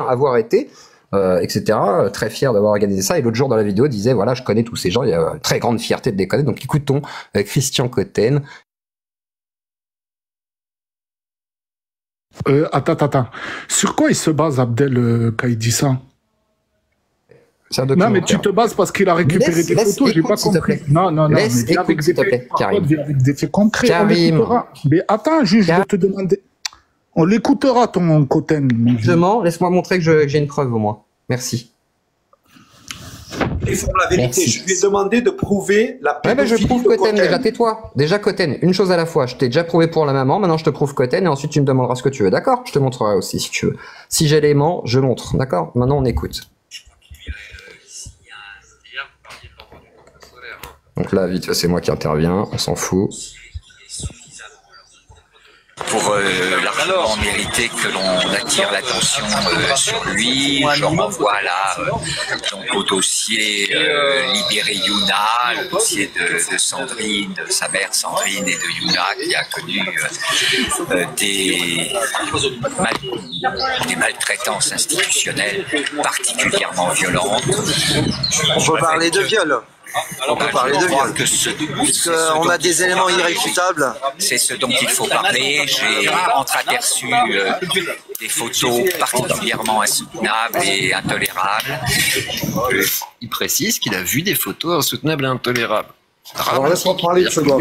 avoir été, etc. Très fier d'avoir organisé ça. Et l'autre jour dans la vidéo disait voilà, je connais tous ces gens, il y a une très grande fierté de les connaître. Donc écoutons Christian Koten. Attends. Sur quoi il se base, Abdel, quand il dit ça? Non, mais tu te bases parce qu'il a récupéré des photos, j'ai pas compris. Non, laisse écoute, s'il te plaît, Karim. Avec des faits concrets, Karim. Mais attends, je vais te demander... On l'écoutera, ton Koten. Justement, laisse-moi montrer que j'ai une preuve au moins. Merci. Il faut la vérité. Merci. Je lui ai demandé de prouver la pédophilie je prouve Koten. Déjà, tais-toi. Déjà, Koten, une chose à la fois. Je t'ai déjà prouvé pour la maman, maintenant je te prouve Koten, et ensuite tu me demanderas ce que tu veux. D'accord? Je te montrerai aussi si tu veux. Si j'ai l'élément, je montre. D'accord? Maintenant, on écoute. Donc là, vite fait, c'est moi qui interviens. On s'en fout. Pour largement mériter que l'on attire l'attention sur lui, je renvoie là donc au dossier Libéré Yuna, le dossier de Sandrine, de sa mère Sandrine et de Yuna qui a connu des maltraitances institutionnelles particulièrement violentes. On peut parler de viol. On peut parler de viol, puisqu'on a des éléments irréfutables. C'est ce dont il faut parler. J'ai entreaperçu des photos particulièrement insoutenables et intolérables. Il précise qu'il a vu des photos insoutenables et intolérables. Alors laisse-moi parler de ce gars.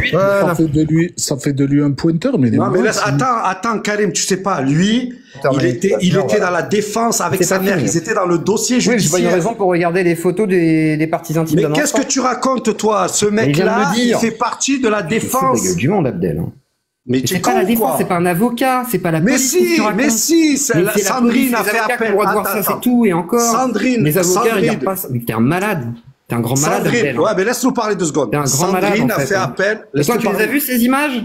Ça fait de lui un pointeur, mais... Non, mais attends, Karim, tu sais pas, lui, il était dans la défense avec sa mère, ils étaient dans le dossier judiciaire. Oui, j'ai pas eu raison pour regarder les photos des partisans de Mais qu'est-ce que tu racontes, toi? Ce mec-là, il fait partie de la défense. C'est du monde, Abdel. Mais c'est pas la défense, c'est pas un avocat, c'est pas la police. Mais si, Sandrine a fait appel. Le droit de voir ça, c'est tout, et encore. Sandrine, les avocats regardent pas ça. Mais t'es un malade. T'es un grand malade. Sandrine, ouais, mais laisse-nous parler 2 secondes. T'es un grand Sandrine malade, a fait appel. Et toi, tu les as vues, ces images?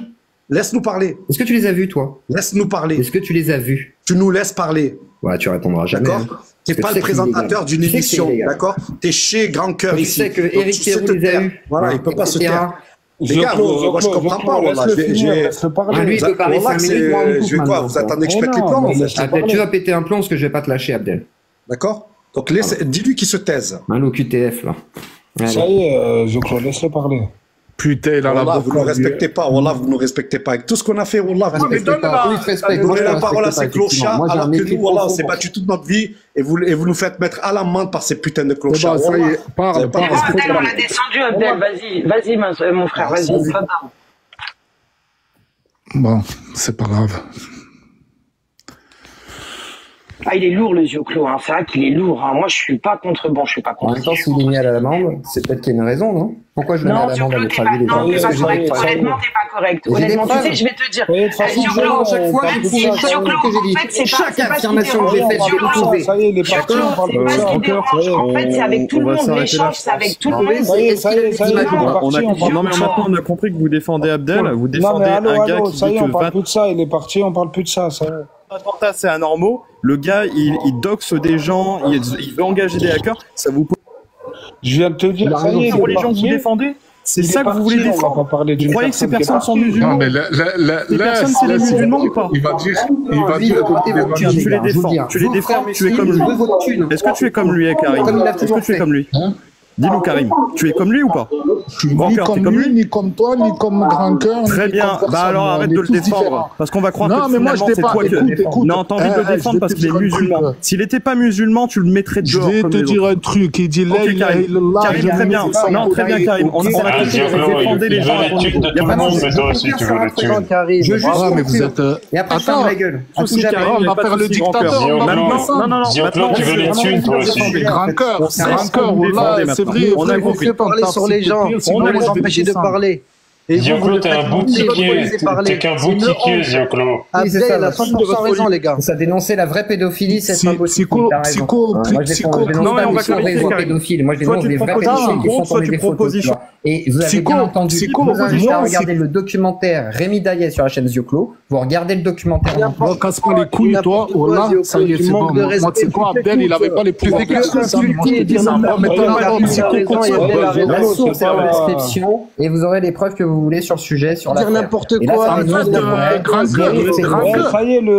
Laisse-nous parler. Est-ce que tu les as vues, toi? Laisse-nous parler. Est-ce que tu les as vues? Tu nous laisses parler. Ouais, tu répondras jamais. D'accord. T'es pas le présentateur d'une émission, d'accord? T'es chez Grand Cœur ici. Tu sais que Eric Pérou les a eu. Voilà, il peut pas se taire. Les gars, moi je comprends pas, voilà. Lui, il peut parler 5 minutes, moi, on coupe je vais quoi? Vous attendez que je pète les plombs? Abdel, tu vas péter un plomb parce que je vais pas te lâcher, Abdel. D'accord? Donc dis-lui qu'il se taise. Un QTF, là. Ça y est, Zoclo, laisse-le parler. Putain, il a la Wallah, vous ne respectez pas. Wallah, vous ne respectez pas. Avec tout ce qu'on a fait, Wallah, vous ne respectez pas. Donnez la parole à ces clochards, alors que nous, Wallah, on s'est battu toute notre vie et vous nous faites mettre à l'amende par ces putains de clochards. Ça y est, parle. Abdel, on l'a descendu, Abdel. Vas-y, mon frère, vas-y. Bon, c'est pas grave. Ah, il est lourd, le Zioclo, hein. C'est vrai qu'il est lourd, hein. Moi, je suis pas contre. Bon, je suis pas contre. En même temps, s'il est mis à l'amende, c'est peut-être qu'il y a une raison, non? Pourquoi je le mets à l'amende à votre avis, les gens? Non, t'es pas correct. Honnêtement, t'es pas correct. Honnêtement, tu sais, je vais te dire. Zioclo, à chaque fois, vous pouvez chaque chose que j'ai dit. Chaque affirmation que j'ai faite, je vais le prouver. Ça y est, il est parti, on parle plus de ça. En fait, c'est avec tout le monde. L'échange, c'est avec tout le monde. Ça y est, non, mais maintenant, on a compris que vous défendez Abdel, vous défendez un gars qui ça y dit est, on que parle plus de ça, il est parti, on parle plus de ça, ça y est. attentat, c'est anormal. Le gars, il doxe des gens, il veut engager des hackers. Ça vous pose... Je viens de te dire, ça y est, pour les gens que vous défendez, c'est ça que vous voulez défendre. Vous croyez que ces personnes sont musulmans? Non, mais les personnes, c'est les musulmans ou pas? Il va dire, tu les défends, tu es comme lui. Est-ce que tu es comme lui, Karim? Est-ce que tu es comme lui? Dis-nous, Karim, tu es comme lui ou pas? Ni comme lui, ni comme toi, ni comme Grand Cœur. Très bien, bah alors arrête de le défendre, parce qu'on va croire que finalement c'est toi que... Non, t'as envie de le défendre parce qu'il est musulman. S'il était pas musulman, tu le mettrais dehors. Je vais te dire un truc, il dit Karim, très bien, non, très bien, Karim, on a compris que vous défendez les gens. Il y a pas de toi aussi, tu veux le tuer. Je juste mais vous êtes... Et après, ferme la gueule. On va faire le dictateur. Non, Zioclo, tu veux les tuer, toi aussi. Grand Cœur, c'est vrai, on a compris parler sur les gens, sinon les empêcher de parler. Zioclo, t'es un boutiquier. T'es qu'un boutiquier, Zioclo. Abdel a 100% raison, les gars. Ça dénoncer la vraie pédophilie, c'est pas possible. Psycho. Non, mais on va commencer sur pédophiles. Moi, je dénonce des vrais pédophiles qui font tourner des photos. Et vous avez bien entendu, je vous invite à regarder le documentaire Rémi Daillet sur la chaîne Zioclo. Vous regardez le documentaire. Ne casse pas les couilles, toi. Oh là, ça y est, c'est bon. Moi, tu sais quoi, Abdel, il avait pas les plus et vous aurez les preuves que vous voulez sur le sujet, sur dire n'importe quoi. Ça y est,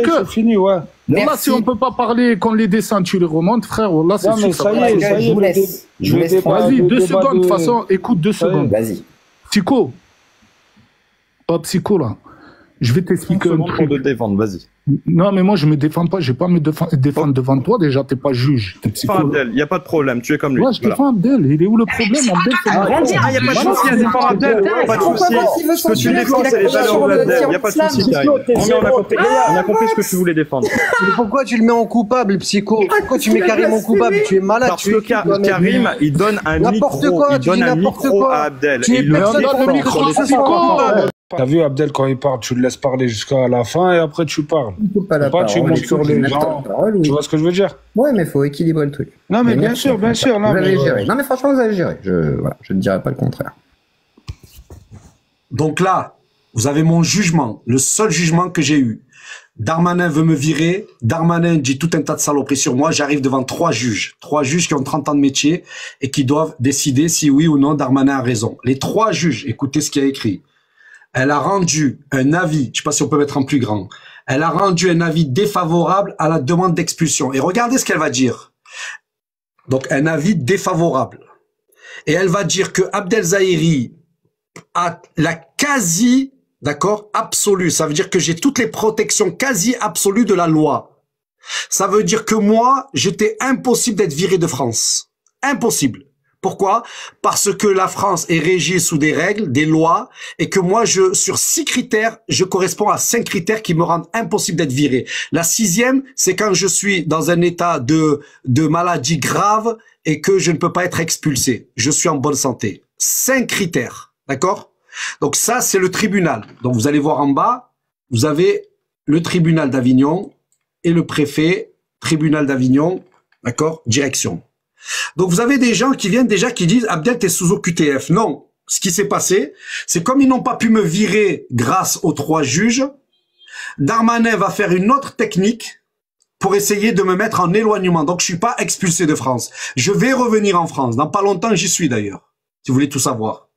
c'est fini, ouais. Là, si on peut pas parler quand les dessins, tu les remontes, frère, là, c'est sûr. Ça y est, je vous laisse. Vas-y, 2 secondes, de toute façon, écoute 2 secondes. Vas-y. Psycho. Pas psycho, là. Je vais t'expliquer un truc. De défendre, vas-y. Non, mais moi, je me défends pas. Je vais pas me défendre devant toi. Déjà, t'es pas juge. T'es psycho. Abdel, y a pas de problème. Tu es comme lui. Ouais, je défends Abdel. Il est où le problème? Abdel, c'est y a pas de souci à défendre Abdel. Pas de souci. Ce que tu défends, c'est les valeurs d'Abdel. Y a pas de souci, Karim. On a compris ce que tu voulais défendre. Mais pourquoi tu le mets en coupable, psycho? Pourquoi tu mets Karim en coupable? Tu es malade. Parce que Karim, il donne un micro à Abdel. Tu donnes le micro à psycho. T'as vu, Abdel, quand il parle, tu le laisses parler jusqu'à la fin et après tu parles. Tu montes sur les gens. Tu vois ce que je veux dire? Ouais, mais faut équilibrer le truc. Non, mais bien sûr. Vous avez géré. Non, mais franchement, vous avez géré. Je ne dirais pas le contraire. Donc là, vous avez mon jugement, le seul jugement que j'ai eu. Darmanin veut me virer. Darmanin dit tout un tas de saloperies sur moi. J'arrive devant 3 juges. 3 juges qui ont 30 ans de métier et qui doivent décider si oui ou non Darmanin a raison. Les 3 juges, écoutez ce qu'il y a écrit. Elle a rendu un avis, je sais pas si on peut mettre en plus grand, elle a rendu un avis défavorable à la demande d'expulsion. Et regardez ce qu'elle va dire. Donc, un avis défavorable. Et elle va dire que Abdel Zahiri a la quasi, d'accord, absolue. Ça veut dire que j'ai toutes les protections quasi absolues de la loi. Ça veut dire que moi, j'étais impossible d'être viré de France. Impossible. Pourquoi? Parce que la France est régie sous des règles, des lois, et que moi, sur 6 critères, je corresponds à 5 critères qui me rendent impossible d'être viré. La 6e, c'est quand je suis dans un état de maladie grave et que je ne peux pas être expulsé. Je suis en bonne santé. 5 critères, d'accord? Donc ça, c'est le tribunal. Donc vous allez voir en bas, vous avez le tribunal d'Avignon et le préfet, tribunal d'Avignon, d'accord? Direction. Donc vous avez des gens qui viennent déjà qui disent Abdel, t'es sous OQTF. Non, ce qui s'est passé, c'est comme ils n'ont pas pu me virer grâce aux 3 juges, Darmanin va faire une autre technique pour essayer de me mettre en éloignement. Donc, je suis pas expulsé de France. Je vais revenir en France. Dans pas longtemps, j'y suis d'ailleurs. Si vous voulez tout savoir.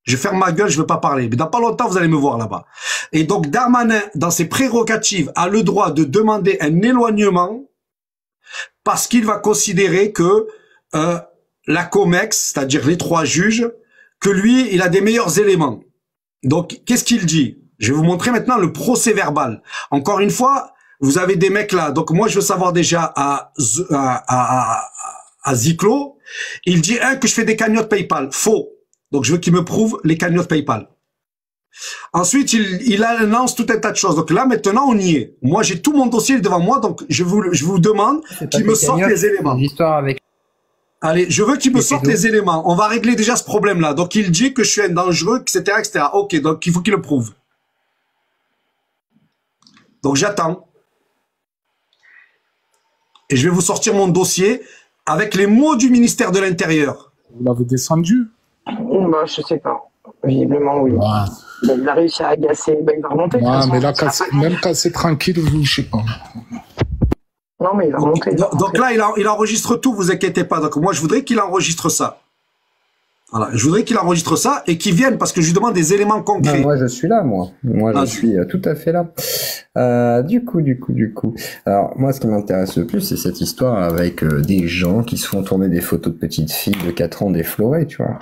Je ferme ma gueule, je veux pas parler. Mais dans pas longtemps, vous allez me voir là-bas. Et donc, Darmanin, dans ses prérogatives, a le droit de demander un éloignement parce qu'il va considérer que la COMEX, c'est-à-dire les 3 juges, que lui, il a des meilleurs éléments. Donc, qu'est-ce qu'il dit? Je vais vous montrer maintenant le procès verbal. Encore une fois, vous avez des mecs là. Donc, moi, je veux savoir déjà à Ziclo, il dit, que je fais des cagnottes PayPal. Faux. Donc, je veux qu'il me prouve les cagnottes PayPal. Ensuite, il annonce tout un tas de choses. Donc là, maintenant, on y est. Moi, j'ai tout mon dossier devant moi. Donc, je vous demande qu'il me sorte les éléments. Allez, je veux qu'il me sorte les éléments. On va régler déjà ce problème-là. Donc, il dit que je suis un dangereux, etc., etc. Ok, donc il faut qu'il le prouve. Donc, j'attends. Et je vais vous sortir mon dossier avec les mots du ministère de l'Intérieur. Vous l'avez descendu? Bah, je sais pas. Visiblement, oui. Ouais. Il a réussi à agacer. Bah, il va remonter. Ouais, mais là, même quand c'est tranquille, je sais pas. Non, mais il va remonter. Donc là, il enregistre tout, vous inquiétez pas. Donc moi, je voudrais qu'il enregistre ça. Voilà, je voudrais qu'il enregistre ça et qu'il vienne parce que je lui demande des éléments concrets. Non, moi, je suis là, moi. Moi, je suis tout à fait là. Du coup. Alors, moi, ce qui m'intéresse le plus, c'est cette histoire avec des gens qui se font tourner des photos de petites filles de 4 ans déflorées, tu vois.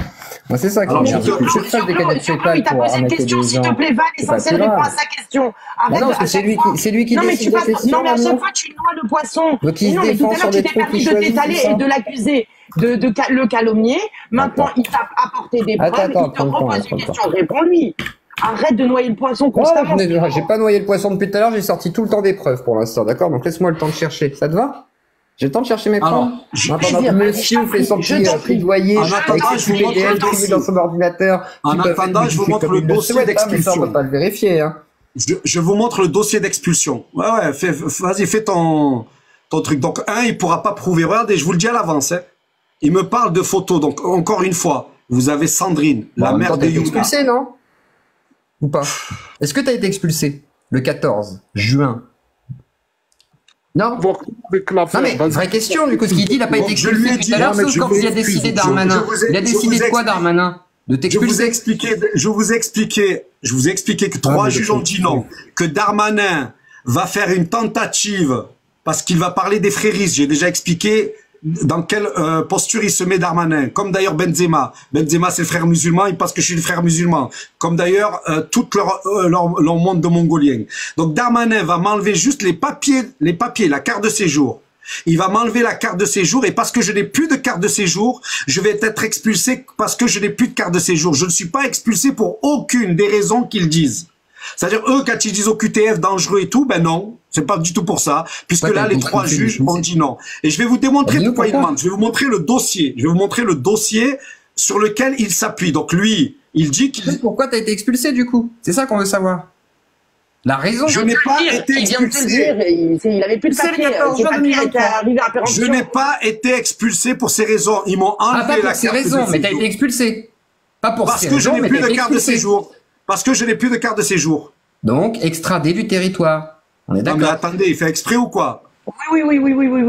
Moi, c'est ça qui m'intéresse le plus. Je fais des cadettes PayPal pour arnaquer des gens. S'il te plaît, va l'essentiel, réponds à sa question. Non, parce que c'est lui qui décide des questions. Non, mais à chaque fois, tu noies le poisson. Donc, il se défend sur des trucs qu'il choisit. Tu t'es permis de t'étaler et de l'accuser. De le calomnier. Maintenant, il t'a apporté des preuves. Il te repose une question. Réponds-lui. Arrête de noyer le poisson constamment. J'ai pas noyé le poisson depuis tout à l'heure. J'ai sorti tout le temps des preuves pour l'instant. D'accord? Donc laisse-moi le temps de chercher. Ça te va? J'ai le temps de chercher mes preuves. Monsieur fait son petit plaidoyer avec ses PDF triés dans son ordinateur. En attendant, je vous montre le dossier d'expulsion. On peut pas le vérifier. Hein. Je vous montre le dossier d'expulsion. Ouais, vas-y, fais ton truc. Donc, il pourra pas prouver. Regardez, je vous le dis à l'avance. Hein. Il me parle de photos. Donc, encore une fois, vous avez Sandrine, la mère de Youna. Expulsé, non? Ou pas? Est-ce que tu as été expulsé le 14 juin? Non? Non, mais vraie question, du coup, ce qu'il dit, il n'a pas été expulsé tout à l'heure, sauf quand il a décidé Darmanin. Il a décidé de quoi, Darmanin? De t'expulser? Je vous ai expliqué que 3 juges ont dit non. Que Darmanin va faire une tentative parce qu'il va parler des fréristes. J'ai déjà expliqué dans quelle posture il se met Darmanin. Comme d'ailleurs Benzema. Benzema, c'est le frère musulman, il pense que je suis le frère musulman. Comme d'ailleurs tout leur monde de Mongoliens. Donc Darmanin va m'enlever juste les papiers, la carte de séjour. Il va m'enlever la carte de séjour et parce que je n'ai plus de carte de séjour, je vais être expulsé parce que je n'ai plus de carte de séjour. Je ne suis pas expulsé pour aucune des raisons qu'ils disent. C'est-à-dire, eux, quand ils disent au QTF dangereux et tout, ben non, c'est pas du tout pour ça, puisque là, les 3 juges ont dit non. Et je vais vous démontrer de quoi ils demandent. Je vais vous montrer le dossier. Je vais vous montrer le dossier sur lequel il s'appuie. Donc lui, il dit qu'il... Pourquoi t'as été expulsé, du coup? C'est ça qu'on veut savoir. La raison... Je n'ai pas été expulsé. Il avait plus de papier. Je n'ai pas été expulsé pour ces raisons. Ils m'ont enlevé la carte de séjour. Pas pour ces raisons, mais t'as été expulsé. Pas pour ces raisons, parce que je n'ai plus de carte de séjour. Parce que je n'ai plus de carte de séjour. Donc, extradé du territoire. On est d'accord. Non mais attendez, il fait exprès ou quoi? Oui.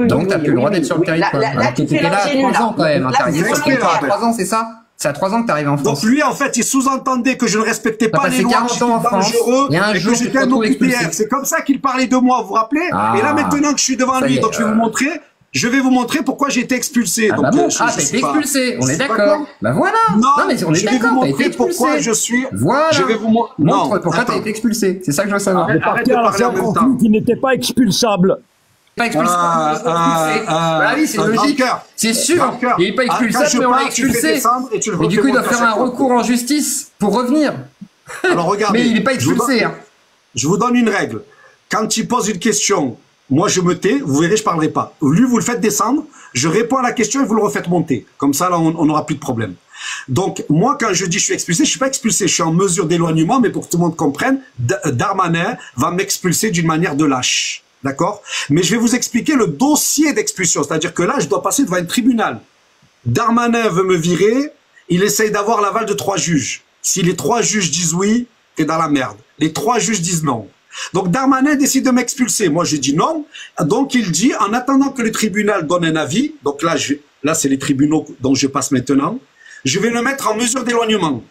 Donc, t'as plus le droit d'être sur le territoire. Tu étais là à 3 ans quand même. T'es arrivé sur le territoire à 3 ans, c'est ça? C'est à 3 ans que t'es arrivé en France. Donc lui, en fait, il sous-entendait que je ne respectais pas les lois, que j'étais dangereux, et que j'étais un OQTF. C'est comme ça qu'il parlait de moi, vous vous rappelez? Et là, maintenant que je suis devant lui, donc je vais vous montrer pourquoi j'ai été expulsé. Ah, donc, t'as été expulsé, on est d'accord. Bah voilà. Non, mais on est d'accord, t'as été expulsé. Pourquoi je suis... Voilà. Je vais vous montrer. Montre pourquoi t'as été expulsé. C'est ça que je veux savoir. Arrête de parler en même temps. Qui n'était pas expulsable. Pas expulsable. Bah oui, c'est logique. C'est sûr. Il n'est pas expulsable, mais on l'a expulsé. Et du coup, il doit faire un recours en justice pour revenir. Alors regardez. Mais il n'est pas expulsé. Je vous donne une règle. Quand il pose une question... Moi, je me tais, vous verrez, je parlerai pas. Lui, vous le faites descendre, je réponds à la question et vous le refaites monter. Comme ça, là, on n'aura plus de problème. Donc, moi, quand je dis je suis expulsé, je suis pas expulsé, je suis en mesure d'éloignement, mais pour que tout le monde comprenne, Darmanin va m'expulser d'une manière de lâche. D'accord? Mais je vais vous expliquer le dossier d'expulsion. C'est-à-dire que là, je dois passer devant un tribunal. Darmanin veut me virer, il essaye d'avoir l'aval de 3 juges. Si les 3 juges disent oui, t'es dans la merde. Les 3 juges disent non. Donc Darmanin décide de m'expulser. Moi, je dis non. Donc il dit, en attendant que le tribunal donne un avis, donc là c'est les tribunaux dont je passe maintenant, je vais le mettre en mesure d'éloignement.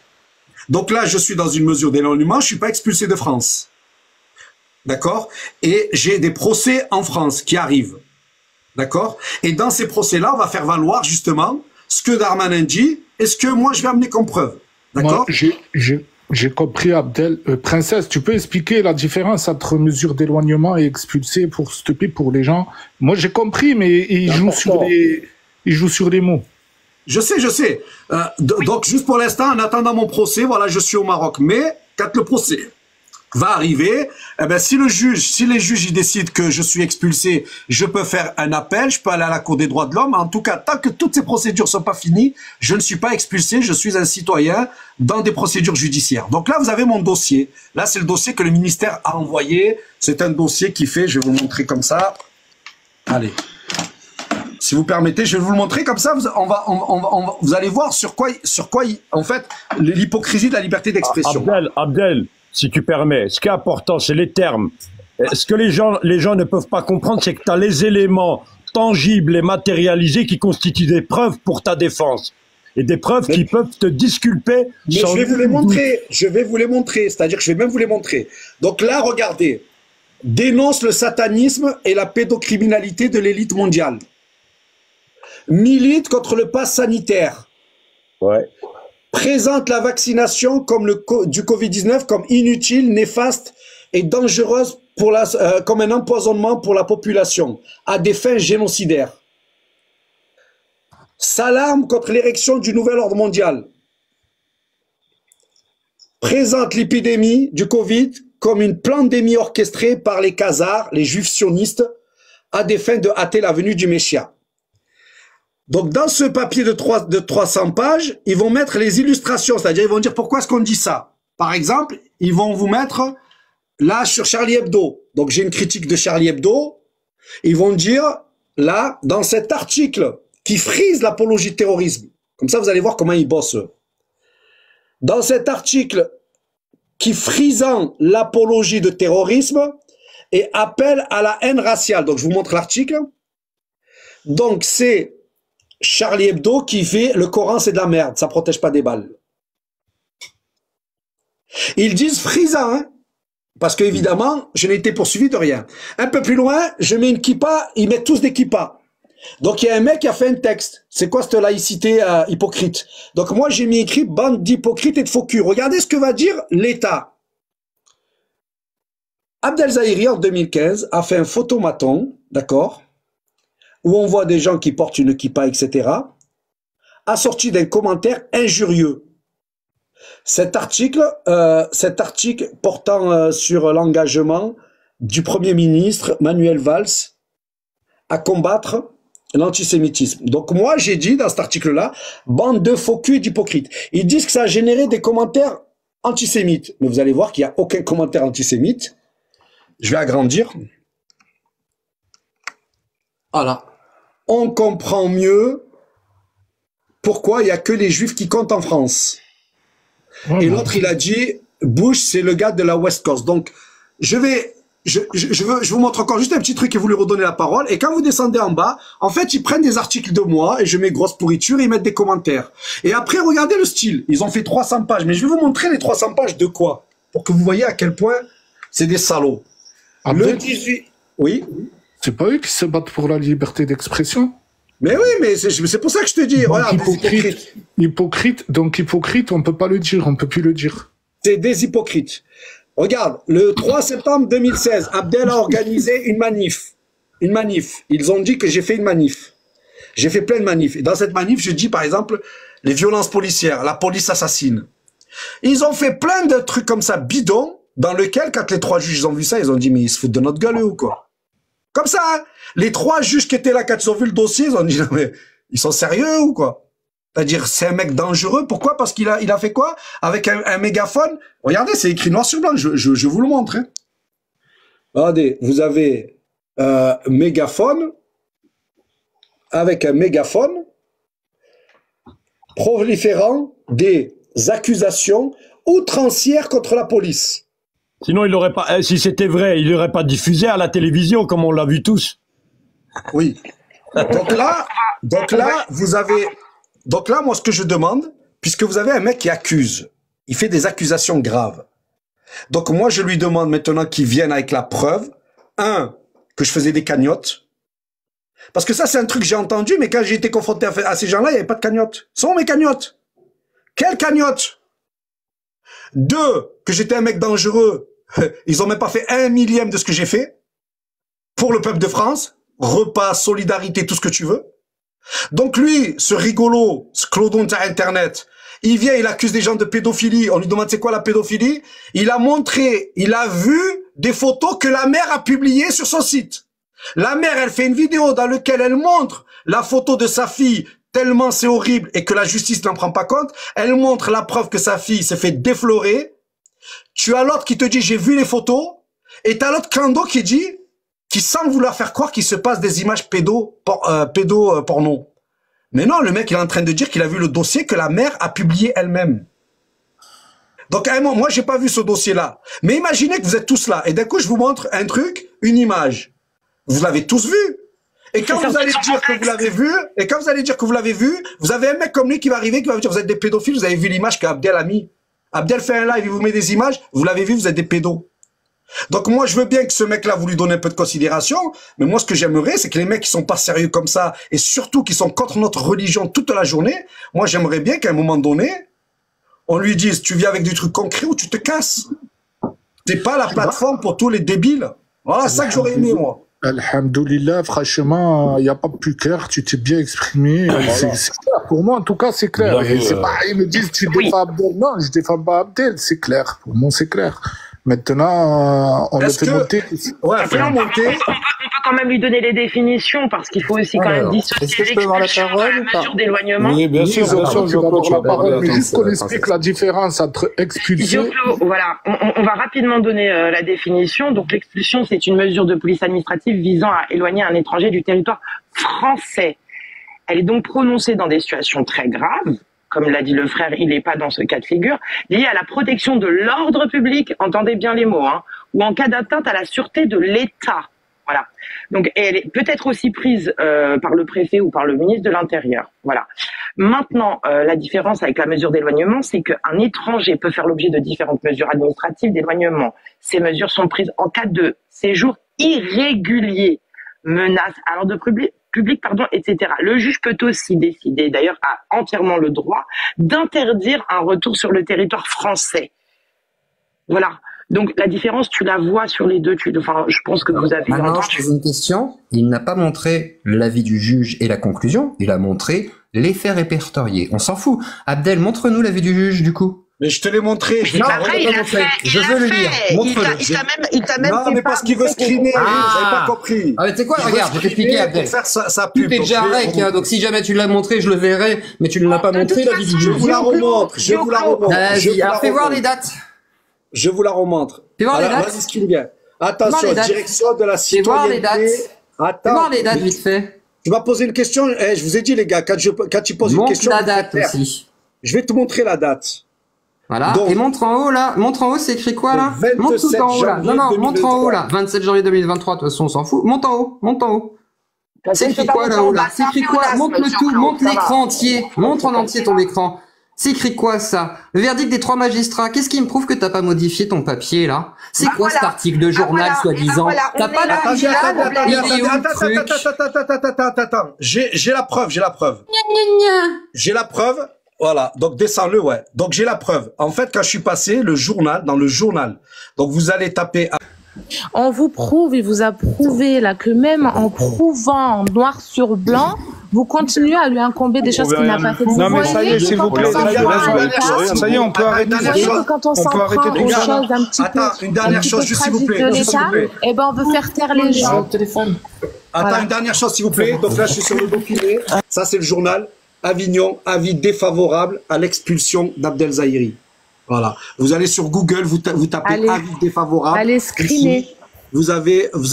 Donc là, je suis dans une mesure d'éloignement, je ne suis pas expulsé de France. D'accord? Et j'ai des procès en France qui arrivent. D'accord? Et dans ces procès-là, on va faire valoir justement ce que Darmanin dit et ce que moi je vais amener comme preuve. D'accord? J'ai compris, Abdel. Princesse, tu peux expliquer la différence entre mesure d'éloignement et expulsé, pour s'il te plaît, pour les gens? Moi, j'ai compris, mais il joue sur les mots. Je sais. Donc, juste pour l'instant, en attendant mon procès, voilà, je suis au Maroc. Mais, quand le procès va arriver, eh ben, si les juges ils décident que je suis expulsé, je peux faire un appel, je peux aller à la Cour des droits de l'homme. En tout cas, tant que toutes ces procédures sont pas finies, je ne suis pas expulsé, je suis un citoyen dans des procédures judiciaires. Donc là, vous avez mon dossier. Là, c'est le dossier que le ministère a envoyé. C'est un dossier qui fait, je vais vous le montrer comme ça. Allez. Si vous permettez, je vais vous le montrer comme ça. Vous allez voir sur quoi, en fait, l'hypocrisie de la liberté d'expression. Abdel, si tu permets, ce qui est important, c'est les termes. Ce que les gens ne peuvent pas comprendre, c'est que tu as les éléments tangibles et matérialisés qui constituent des preuves pour ta défense. Et des preuves qui peuvent te disculper. Mais je vais vous les montrer. Je vais vous les montrer. C'est-à-dire que je vais même vous les montrer. Donc là, regardez. Dénonce le satanisme et la pédocriminalité de l'élite mondiale. Milite contre le pass sanitaire. Ouais. Présente la vaccination du Covid-19 comme inutile, néfaste et dangereuse comme un empoisonnement pour la population, à des fins génocidaires. S'alarme contre l'érection du nouvel ordre mondial. Présente l'épidémie du Covid comme une pandémie orchestrée par les Khazars, les juifs sionistes, à des fins de hâter la venue du Messia. Donc, dans ce papier de 300 pages, ils vont mettre les illustrations, c'est-à-dire ils vont dire pourquoi est-ce qu'on dit ça. Par exemple, ils vont vous mettre là sur Charlie Hebdo. Donc, j'ai une critique de Charlie Hebdo. Ils vont dire là, dans cet article qui frise l'apologie de terrorisme. Comme ça, vous allez voir comment ils bossent. Dans cet article qui frisant l'apologie de terrorisme et appelle à la haine raciale. Donc, je vous montre l'article. Donc, c'est Charlie Hebdo qui fait le Coran c'est de la merde, ça protège pas des balles. Ils disent frisant, hein, parce que évidemment, je n'ai été poursuivi de rien. Un peu plus loin, je mets une kippa, ils mettent tous des kippas. Donc il y a un mec qui a fait un texte. C'est quoi cette laïcité hypocrite? Donc moi j'ai mis écrit bande d'hypocrites et de faux culs. Regardez ce que va dire l'État. Abdel Zahiri en 2015 a fait un photomaton, d'accord, où on voit des gens qui portent une kippa, etc., assorti d'un commentaire injurieux. Cet article portant sur l'engagement du Premier ministre Manuel Valls à combattre l'antisémitisme. Donc moi, j'ai dit dans cet article-là, bande de faux culs et d'hypocrites. Ils disent que ça a généré des commentaires antisémites. Mais vous allez voir qu'il n'y a aucun commentaire antisémite. Je vais agrandir. Voilà. On comprend mieux pourquoi il n'y a que les juifs qui comptent en France. Et l'autre, il a dit, Bush, c'est le gars de la West Coast. Donc, je vous montre encore juste un petit truc et vous lui redonnez la parole. Et quand vous descendez en bas, en fait, ils prennent des articles de moi et je mets grosse pourriture et ils mettent des commentaires. Et après, regardez le style. Ils ont fait 300 pages. Mais je vais vous montrer les 300 pages de quoi? Pour que vous voyez à quel point c'est des salauds. Le 18... Oui? C'est pas eux qui se battent pour la liberté d'expression? Mais oui, mais c'est pour ça que je te dis. Voilà, donc hypocrite, on peut pas le dire, on peut plus le dire. C'est des hypocrites. Regarde, le 3 septembre 2016, Abdel a organisé une manif. Une manif. Ils ont dit que j'ai fait une manif. J'ai fait plein de manifs. Et dans cette manif, je dis par exemple les violences policières, la police assassine. Ils ont fait plein de trucs comme ça, bidons, dans lequel, quand les 3 juges ont vu ça, ils ont dit mais ils se foutent de notre gueule ou quoi? Comme ça, hein. Les 3 juges qui étaient là, quand ils ont vu le dossier, ils ont dit, non, mais ils sont sérieux ou quoi? C'est-à-dire, c'est un mec dangereux. Pourquoi? Parce qu'il a fait quoi? Avec un mégaphone. Regardez, c'est écrit noir sur blanc. Je vous le montre. Hein. Regardez, vous avez mégaphone, avec un mégaphone, proliférant des accusations outrancières contre la police. Sinon, il aurait pas, si c'était vrai, il n'aurait pas diffusé à la télévision, comme on l'a vu tous. Oui. Donc là, moi, ce que je demande, puisque vous avez un mec qui accuse, il fait des accusations graves. Donc moi, je lui demande maintenant qu'il vienne avec la preuve, que je faisais des cagnottes. Parce que ça, c'est un truc que j'ai entendu, mais quand j'ai été confronté à ces gens-là, il n'y avait pas de cagnottes. Ce sont mes cagnottes. Quelles cagnottes? 2, que j'étais un mec dangereux. Ils ont même pas fait 1/1000 de ce que j'ai fait. Pour le peuple de France. Repas, solidarité, tout ce que tu veux. Donc lui, ce rigolo, ce clodon de Internet, il vient, il accuse des gens de pédophilie. On lui demande c'est quoi la pédophilie? Il a vu des photos que la mère a publiées sur son site. La mère, elle fait une vidéo dans laquelle elle montre la photo de sa fille, tellement c'est horrible et que la justice n'en prend pas compte. Elle montre la preuve que sa fille s'est fait déflorer. Tu as l'autre qui te dit j'ai vu les photos et t'as l'autre Kando qui dit, qui semble vouloir faire croire qu'il se passe des images porno. Mais non, le mec il est en train de dire qu'il a vu le dossier que la mère a publié elle-même. Donc moi j'ai pas vu ce dossier-là. Mais imaginez que vous êtes tous là et d'un coup je vous montre un truc, une image. Vous l'avez tous vu. Et quand vous allez dire que vous l'avez vu, vous avez un mec comme lui qui va arriver, qui va vous dire vous êtes des pédophiles, vous avez vu l'image qu'Abdel a mis. Abdel fait un live, il vous met des images, vous l'avez vu, vous êtes des pédos. Donc moi je veux bien que ce mec-là, vous lui donnez un peu de considération, mais moi ce que j'aimerais, c'est que les mecs qui sont pas sérieux comme ça, et surtout qui sont contre notre religion toute la journée, moi j'aimerais bien qu'à un moment donné, on lui dise tu viens avec des trucs concrets ou tu te casses. T'es pas la plateforme pour tous les débiles. Voilà, ça que j'aurais aimé moi. Alhamdoulilah, franchement, il n'y a pas plus clair, tu t'es bien exprimé. C'est clair. Pour moi, en tout cas, c'est clair. Et c'est pas, ils me disent, tu défends Abdel. Non, je défends pas Abdel, c'est clair. Pour moi, c'est clair. Maintenant, on le fait monter. Ouais, fais-le monter. On peut quand même lui donner les définitions, parce qu'il faut aussi quand même dissocier l'expulsion de la mesure d'éloignement. Oui, bien sûr, je vais avoir la parole. Mais juste qu'on explique la différence entre expulsion. Voilà, on va rapidement donner la définition. Donc l'expulsion, c'est une mesure de police administrative visant à éloigner un étranger du territoire français. Elle est donc prononcée dans des situations très graves. Comme l'a dit le frère, il n'est pas dans ce cas de figure, lié à la protection de l'ordre public, entendez bien les mots, hein, ou en cas d'atteinte à la sûreté de l'État. Voilà. Donc, elle est peut-être aussi prise par le préfet ou par le ministre de l'Intérieur. Voilà. Maintenant, la différence avec la mesure d'éloignement, c'est qu'un étranger peut faire l'objet de différentes mesures administratives d'éloignement. Ces mesures sont prises en cas de séjour irrégulier, menace à l'ordre public, etc. Le juge peut aussi décider, d'ailleurs a entièrement le droit, d'interdire un retour sur le territoire français. Voilà. Donc la différence, tu la vois sur les deux. Enfin, je pense que vous avez entendu. Maintenant, je pose une question. Il n'a pas montré l'avis du juge et la conclusion. Il a montré les faits répertoriés. On s'en fout. Abdel, montre-nous l'avis du juge, du coup. Mais je te l'ai montré. Je veux le lire. Montre-le. Il t'a même non, mais parce qu'il veut screener. J'avais pas compris. Ah, mais tu sais quoi, regarde, je vais t'expliquer, Abdel. Tout est déjà rec, donc si jamais tu l'as montré, je le verrai, mais tu ne l'as pas montré, la vidéo. Je vous la remontre. Vas-y, alors fais voir les dates. Je vous la remontre. Fais voir les dates. Vas-y, screen bien. Attention, direction de la citoyenneté. Fais voir les dates. Attends. Fais voir les dates, vite fait. Tu m'as posé une question. Je vous ai dit, les gars, quand tu poses une question. Montre la date aussi. Je vais te montrer la date. Voilà. Donc, et montre en haut, là. Montre en haut, c'est écrit quoi, là? Montre tout en haut, là. Non, montre en haut, là. 27 janvier 2023, de toute façon, on s'en fout. Monte en haut. C'est écrit quoi, là-haut, là? C'est écrit quoi? Montre le tout, montre l'écran entier. Montre en entier ton écran. C'est écrit quoi, ça? Le verdict des 3 magistrats. Qu'est-ce qui me prouve que t'as pas modifié ton papier, là? C'est quoi cet article de journal, soi-disant? T'as pas la Attends. J'ai la preuve. J'ai la preuve. Voilà, donc descends-le, ouais. Donc j'ai la preuve. En fait, quand je suis passé, dans le journal, donc vous allez taper... On vous prouve, il vous a prouvé là que même en prouvant noir sur blanc, vous continuez à lui incomber des choses qu'il n'a pas fait. Non mais ça y est, s'il vous plaît, ça y est, on peut arrêter. Quand on s'en prend aux choses un petit peu, une dernière chose, s'il vous plaît. Eh ben, on veut faire taire les gens. Attends, une dernière chose, s'il vous plaît. Donc là, je suis sur le Dauphiné. Ça, c'est le journal. Avignon, avis défavorable à l'expulsion d'Abdel Zahiri. Voilà. Vous allez sur Google, vous tapez avis défavorable. Allez screener. Ici, vous avez le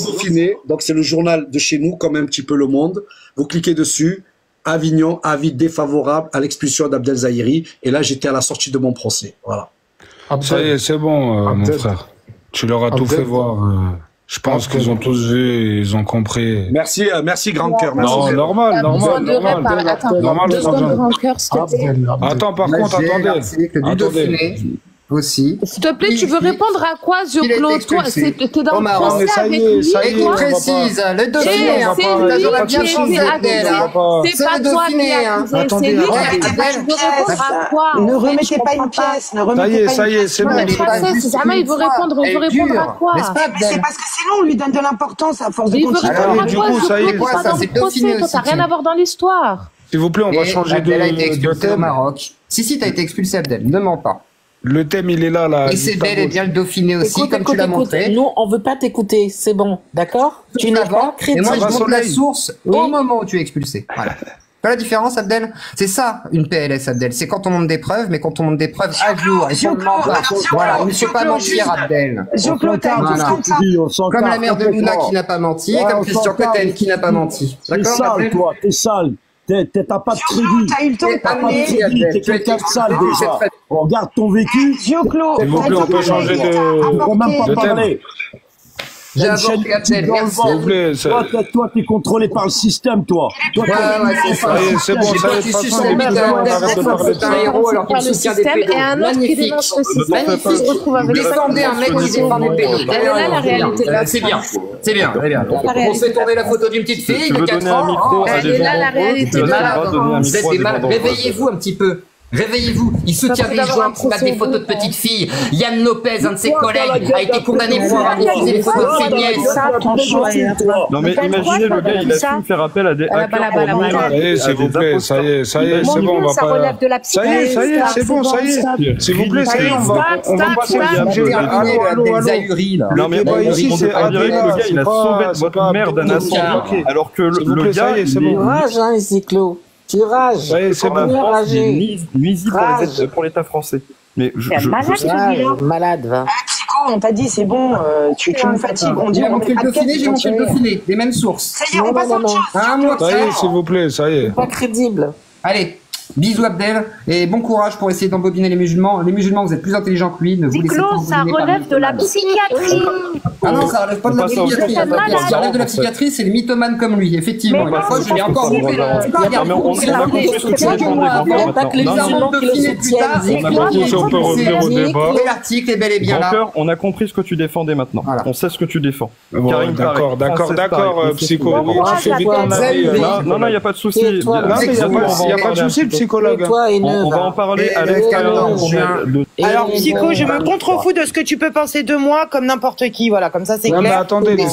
Dauphiné, donc c'est le journal de chez nous, comme un petit peu Le Monde. Vous cliquez dessus, Avignon, avis défavorable à l'expulsion d'Abdel Zahiri. Et là, j'étais à la sortie de mon procès. Voilà. Ça y est, c'est bon, mon frère. Tu leur as tout fait voir. Je pense qu'ils ont tous vu, ils ont compris. Merci, grand cœur. Non, normal. Attends, 2 secondes, grand cœur, s'il te plaît. Attends, par contre, attendez. Aussi. S'il te plaît, tu veux répondre à quoi, Zioclo? Toi, t'es dans le Maroc. procès avec lui. Et précise, le Dauphiné. C'est pas toi qui as accusé, c'est lui qui a accusé. Tu veux répondre à quoi? Ne remettez pas une pièce, ne remettez pas une pièce. Ça y est, c'est bon. Il veut répondre à quoi? C'est parce que sinon, on lui donne de l'importance à force de continuer. Du coup, ça y est. Toi, t'as rien à voir dans l'histoire. S'il vous plaît, on va changer de thème. Au Maroc. Si, t'as été expulsé, Abdel. Ne mens pas. Le thème, il est là. Et c'est bel et bien le Dauphiné aussi, comme tu l'as montré. Nous, on veut pas t'écouter, c'est bon, d'accord? Tu n'as pas créé. Et moi, je montre la source au moment où tu es expulsé. Voilà. Pas la différence, Abdel? C'est ça, une PLS, Abdel. C'est quand on monte des preuves, mais quand on monte des preuves à jour. Et voilà, il ne faut pas mentir, Abdel. Comme la mère de Luna qui n'a pas menti, et comme Christian Cotten qui n'a pas menti. T'es sale, toi, t'es sale. T'as pas de crédit. T'as eu le temps de parler. T'es quelqu'un de sale déjà. Regarde ton vécu. Zioclo, s'il vous plaît, on peut changer de On peut même pas parler. J'ai avorté Abdel, merci. S'il vous plaît, toi, t'es contrôlé par le système, toi. Ouais, c'est bon, ça y est, de toute façon, on arrête de parler de ça. Un héros alors qu'il soutient des pédos. Et un autre qui dénonce le système, qui se retrouve avec ça. Descendez un mec qui défend des pédos. Elle est là, la réalité. C'est bien. On se fait tourner la photo d'une petite fille de 4 ans. Elle est là, la réalité. Vous êtes des malades. Réveillez-vous un petit peu. Réveillez-vous, il soutient des gens qui mettent des photos de petites filles. Yann Lopez, un de ses collègues, a été condamné pour avoir diffusé les photos de ses nièces. Non mais imaginez le gars, il a su faire appel à des hackers pour nuire. S'il vous plaît, ça y est, c'est bon, on va pas... Ça y est, c'est bon, ça y est. S'il vous plaît, ça y est, on va passer au sujet. Allô. Non mais ici, c'est on dirait que le gars, il a sauvé votre mère d'un incendie, alors que le gars, c'est bon. Courage, hein, Cyclo. Tu rages. Ouais, c'est nuisible pour l'État français. Mais malade, va. Psycho, on t'a dit, c'est bon, tu me fatigues. On dit, on fait le Dauphiné, j'ai montré le Dauphiné. Les mêmes sources. Ça y est, on passe à autre chose. Ça y est, s'il vous plaît, ça y est. Pas crédible. Allez. Bisous Abdel et bon courage pour essayer d'embobiner les musulmans. Les musulmans, vous êtes plus intelligents que lui. Ne vous laissez pas embobiner ça relève de la psychiatrie. Ah non, ça relève pas de la psychiatrie. Ça relève de la psychiatrie, c'est les mythomanes comme lui, effectivement. Une fois, je l'ai encore dit. L'article est bel et bien là. On a compris ce que tu défendais maintenant. On sait ce que tu défends. D'accord, psycho. Non, il n'y a pas de souci. Il n'y a pas de souci, le psychologue. On va en parler à l'extérieur. Alors, psycho, je me contrefous de ce que tu peux penser de moi comme n'importe qui. Voilà, comme ça, c'est clair. Mais attendez, moi,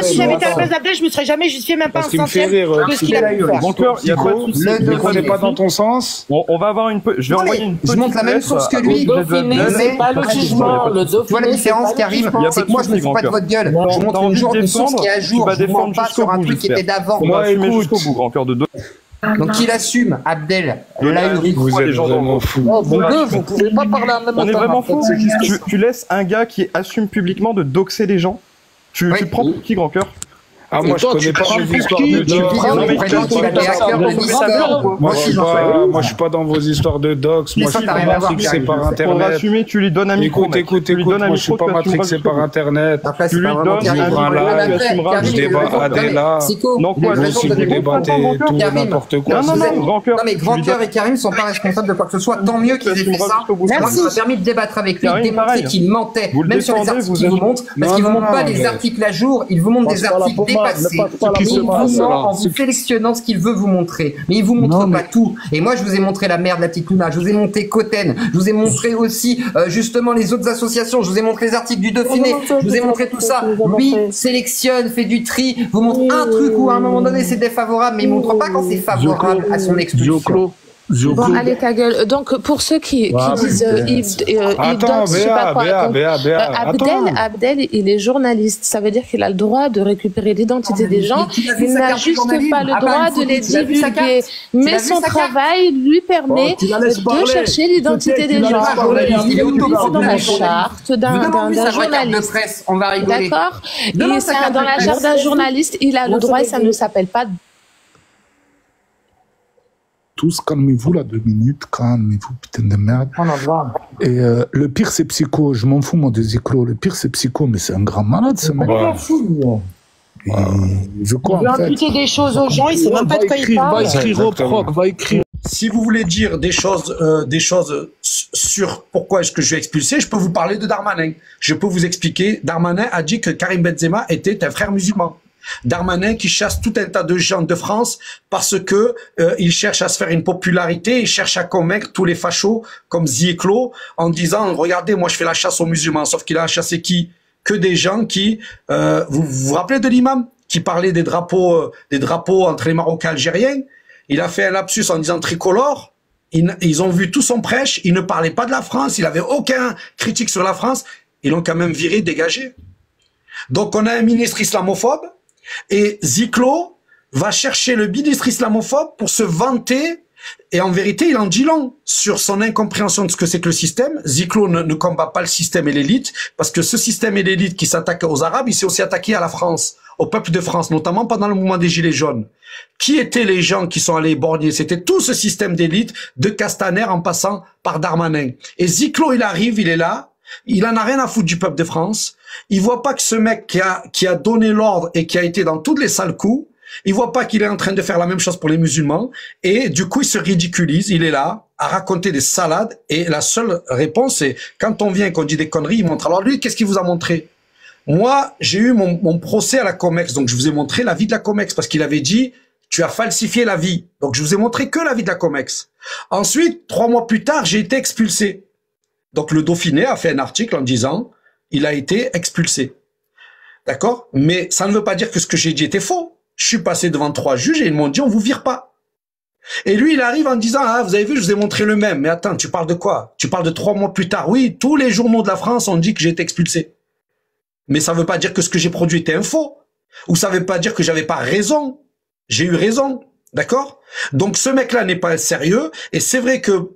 si j'avais été à la place d'Abdel, je me serais jamais justifié même pas un centième de ce qu'il a pu faire. Mon cœur, il n'y a pas de souci. Ne prenez pas dans ton sens. On va avoir je vais envoyer une petite. Je montre la même source que lui. C'est pas le jugement. Tu vois la différence qui arrive, c'est que moi, je ne me fous pas de votre gueule. Je montre une source qui est à jour. Je ne montre pas sur un truc qui était d'avant. On va assumer jusqu'au bout, grand cœur de deux. Donc qu'il assume, Abdel, vous êtes vraiment fou. Vous pouvez pas parler en même temps. On est vraiment fou. Tu laisses un gars qui assume publiquement de doxer les gens. Tu prends pour qui, grand cœur? Ah, moi, je connais pas vos histoires de docs. Moi, je suis pas dans vos histoires de docs. Moi, je suis pas matrixé par Internet. Pour assumer, tu lui donnes un micro. Écoute, moi, je suis pas matrixé par Internet. Tu lui donnes un micro, je débat Adela. Donc, quoi, si vous débattez tout, n'importe quoi. Non, mais Grand Cœur et Karim sont pas responsables de quoi que ce soit. Tant mieux qu'ils aient fait ça. Moi, ça m'a permis de débattre avec lui, de démontrer qu'il mentait. Même sur les articles qu'il vous montre. Parce qu'il vous montre pas des articles à jour, il vous montre des articles dépassés. Il vous ment en vous sélectionnant ce qu'il veut vous montrer. Mais il vous montre pas tout. Et moi, je vous ai montré la mère de la petite Luna. Je vous ai montré Cotten. Je vous ai montré aussi, justement, les autres associations. Je vous ai montré les articles du Dauphiné. Je vous ai montré tout ça. Lui sélectionne, fait du tri, vous montre un truc où à un moment donné c'est défavorable, mais il montre pas quand c'est favorable à son expulsion. Bon, allez, ta gueule. Donc, pour ceux qui disent attends, Abdel, il est journaliste. Ça veut dire qu'il a le droit de récupérer l'identité des gens. Il n'a juste pas le droit de les divulguer. Mais son travail lui permet de chercher l'identité des gens. Il est dans la charte d'un journaliste. D'accord? Et dans la charte d'un journaliste, il a le droit et ça ne s'appelle pas tous, calmez-vous là 2 minutes, calmez-vous, putain de merde. Et le pire c'est Psycho, je m'en fous moi de Ziklo, le pire c'est Psycho, mais c'est un grand malade ce mec. Il veut quoi, il veut en fait imputer des choses aux gens, il sait même pas de quoi il parle. Va écrire au proc, va écrire. Si vous voulez dire des choses sur pourquoi est-ce que je vais expulser, je peux vous parler de Darmanin. Je peux vous expliquer. Darmanin a dit que Karim Benzema était un frère musulman. Darmanin qui chasse tout un tas de gens de France parce que il cherche à se faire une popularité, il cherche à convaincre tous les fachos comme Ziklo en disant regardez, moi je fais la chasse aux musulmans. Sauf qu'il a chassé qui? Que des gens qui vous vous rappelez de l'imam qui parlait des drapeaux entre les Marocains et Algériens. Il a fait un lapsus en disant tricolore. Ils ont vu tout son prêche. Il ne parlait pas de la France. Il avait aucun critique sur la France. Ils l'ont quand même viré, dégagé. Donc on a un ministre islamophobe et Ziklo va chercher le ministre islamophobe pour se vanter. Et en vérité, il en dit long sur son incompréhension de ce que c'est que le système. Ziklo ne combat pas le système et l'élite parce que ce système et l'élite qui s'attaquent aux Arabes, il s'est aussi attaqué à la France, au peuple de France, notamment pendant le mouvement des Gilets jaunes. Qui étaient les gens qui sont allés borgner? C'était tout ce système d'élite, de Castaner en passant par Darmanin. Et Ziklo, il arrive, il est là, il en a rien à foutre du peuple de France. Il voit pas que ce mec qui a donné l'ordre et qui a été dans toutes les sales coups, il voit pas qu'il est en train de faire la même chose pour les musulmans. Et du coup, il se ridiculise, il est là à raconter des salades. Et la seule réponse, c'est quand on vient et qu'on dit des conneries, il montre. Alors lui, qu'est-ce qu'il vous a montré? Moi, j'ai eu mon procès à la Comex, donc je vous ai montré la vie de la Comex, parce qu'il avait dit, tu as falsifié la vie. Donc je vous ai montré que la vie de la Comex. Ensuite, 3 mois plus tard, j'ai été expulsé. Donc le Dauphiné a fait un article en disant, il a été expulsé. D'accord? Mais ça ne veut pas dire que ce que j'ai dit était faux. Je suis passé devant 3 juges et ils m'ont dit, on vous vire pas. Et lui, il arrive en disant, ah, vous avez vu, je vous ai montré le même. Mais attends, tu parles de quoi? Tu parles de 3 mois plus tard. Oui, tous les journaux de la France ont dit que j'ai été expulsé. Mais ça veut pas dire que ce que j'ai produit était un faux. Ou ça veut pas dire que j'avais pas raison. J'ai eu raison. D'accord? Donc ce mec-là n'est pas sérieux. Et c'est vrai que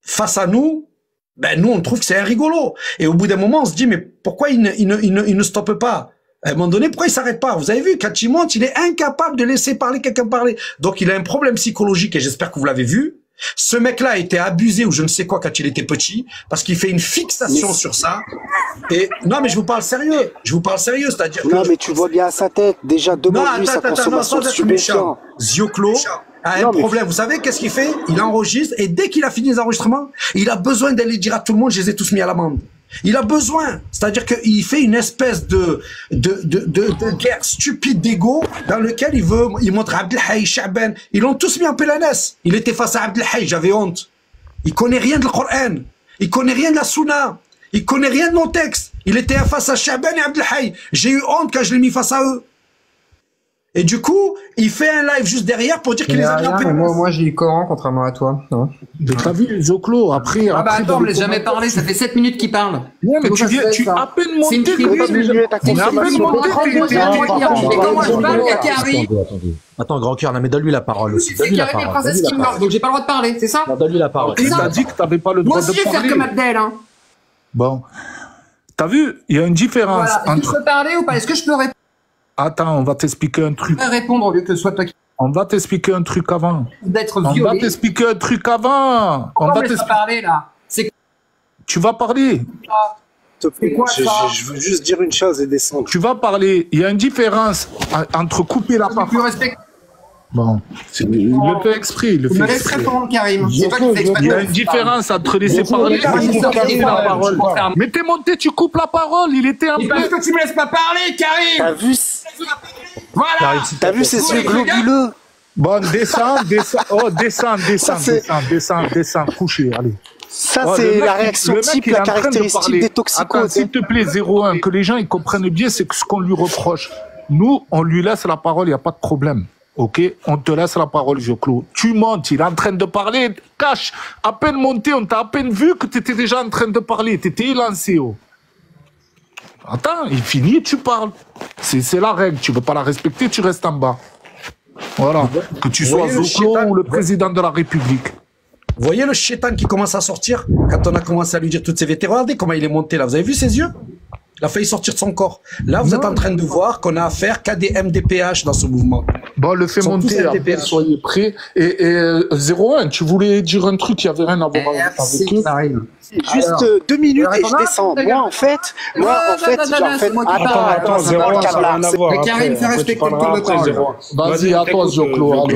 face à nous, ben nous, on trouve que c'est un rigolo. Et au bout d'un moment, on se dit, mais pourquoi il ne stoppe pas? À un moment donné, pourquoi il s'arrête pas? Vous avez vu, quand il monte, il est incapable de laisser parler quelqu'un parler. Donc il a un problème psychologique et j'espère que vous l'avez vu. Ce mec-là a été abusé ou je ne sais quoi quand il était petit parce qu'il fait une fixation sur ça. Et non, mais je vous parle sérieux. Je vous parle sérieux, c'est-à-dire que... Non, mais tu vois bien sa tête. Déjà, demande-lui sa consommation de stupéfiants. Ziklo a un problème. Vous savez qu'est-ce qu'il fait? Il enregistre et dès qu'il a fini les enregistrements, il a besoin d'aller dire à tout le monde, je les ai tous mis à l'amende. Il a besoin, c'est-à-dire qu'il fait une espèce de guerre stupide d'ego dans lequel il montre Abdelhaï, Chaban, ils l'ont tous mis en PLNS. Il était face à Abdelhaï, j'avais honte. Il connaît rien de le Coran, il connaît rien de la Sunna, il connaît rien de nos textes. Il était face à Chaban et Abdelhaï. J'ai eu honte quand je l'ai mis face à eux. Et du coup, il fait un live juste derrière pour dire qu'il les a mis en PLNS. Moi j'ai eu le Coran, contrairement à toi. Non. Mais t'as vu les Zoclo après. Ah bah attends, on laisse jamais parler, ça fait 7 minutes qu'il parle. Ouais, mais tu as à peine monté. Attends, grand cœur, mais donne-lui la parole aussi. C'est Karim et Princesse qui meurt, donc j'ai pas le droit de parler, c'est ça? Donne-lui la parole. Il t'a dit que t'avais pas le droit de parler. Moi aussi, je vais faire comme Abdel, hein. Bon. T'as vu, il y a une différence. Est-ce que je peux parler ou pas? Est-ce que je peux répondre? Attends, on va t'expliquer un truc. Je peux répondre au lieu que ce soit toi qui... On va t'expliquer un truc avant. D'être violé. On va t'expliquer un truc avant. On va t'expliquer parler, là. Tu vas parler. Je veux juste dire une chose et descendre. Tu vas parler. Il y a une différence entre couper la parole. Bon, il le fait exprès. Il me laisse répondre, Karim. Il y a une différence entre laisser parler et couper la parole. Mais t'es monté, tu coupes la parole. Il était un peu. Parce que tu me laisses pas parler, Karim. T'as vu? Voilà. T'as vu ces yeux globuleux? Bon, descends. Oh, descends. Couché, allez. Ça, c'est la réaction type, la caractéristique des toxicos. Attends, s'il te plaît, 01, que les gens ils comprennent bien, c'est ce qu'on lui reproche. Nous, on lui laisse la parole, il n'y a pas de problème. Ok, on te laisse la parole, Zoclo. Tu montes, il est en train de parler, cache. À peine monté, on t'a à peine vu que tu étais déjà en train de parler. Tu étais élancé. Oh. Attends, il finit et tu parles. C'est la règle. Tu veux pas la respecter, tu restes en bas. Voilà. Que tu sois Zoclo ou le président de la République. Vous voyez le chétan qui commence à sortir quand on a commencé à lui dire toutes ces vérités. Regardez comment il est monté là. Vous avez vu ses yeux? Il a failli sortir de son corps. Là, vous êtes en train de voir qu'on a affaire qu'à des MDPH dans ce mouvement. Bon, le fait Sont tous monter, LTP. soyez prêts. Et 01, tu voulais dire un truc qui avait rien à voir avec eux. Juste 2 minutes et je descends. Moi, en fait, Attends, 01, ça n'a rien à voir. Mais Karim, fais respecter le temps de parole. Vas-y, à toi, Zoclo.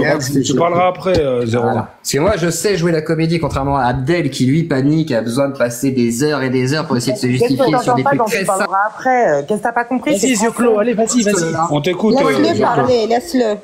Tu parleras après, 01. Parce que moi, je sais jouer la comédie, contrairement à Abdel, qui lui panique, a besoin de passer des heures et des heures pour essayer de se justifier sur des trucs très simples. Après, qu'est-ce que t'as pas compris? Vas-y, Zioclo, allez, vas-y. On t'écoute. Laisse-le parler, laisse-le.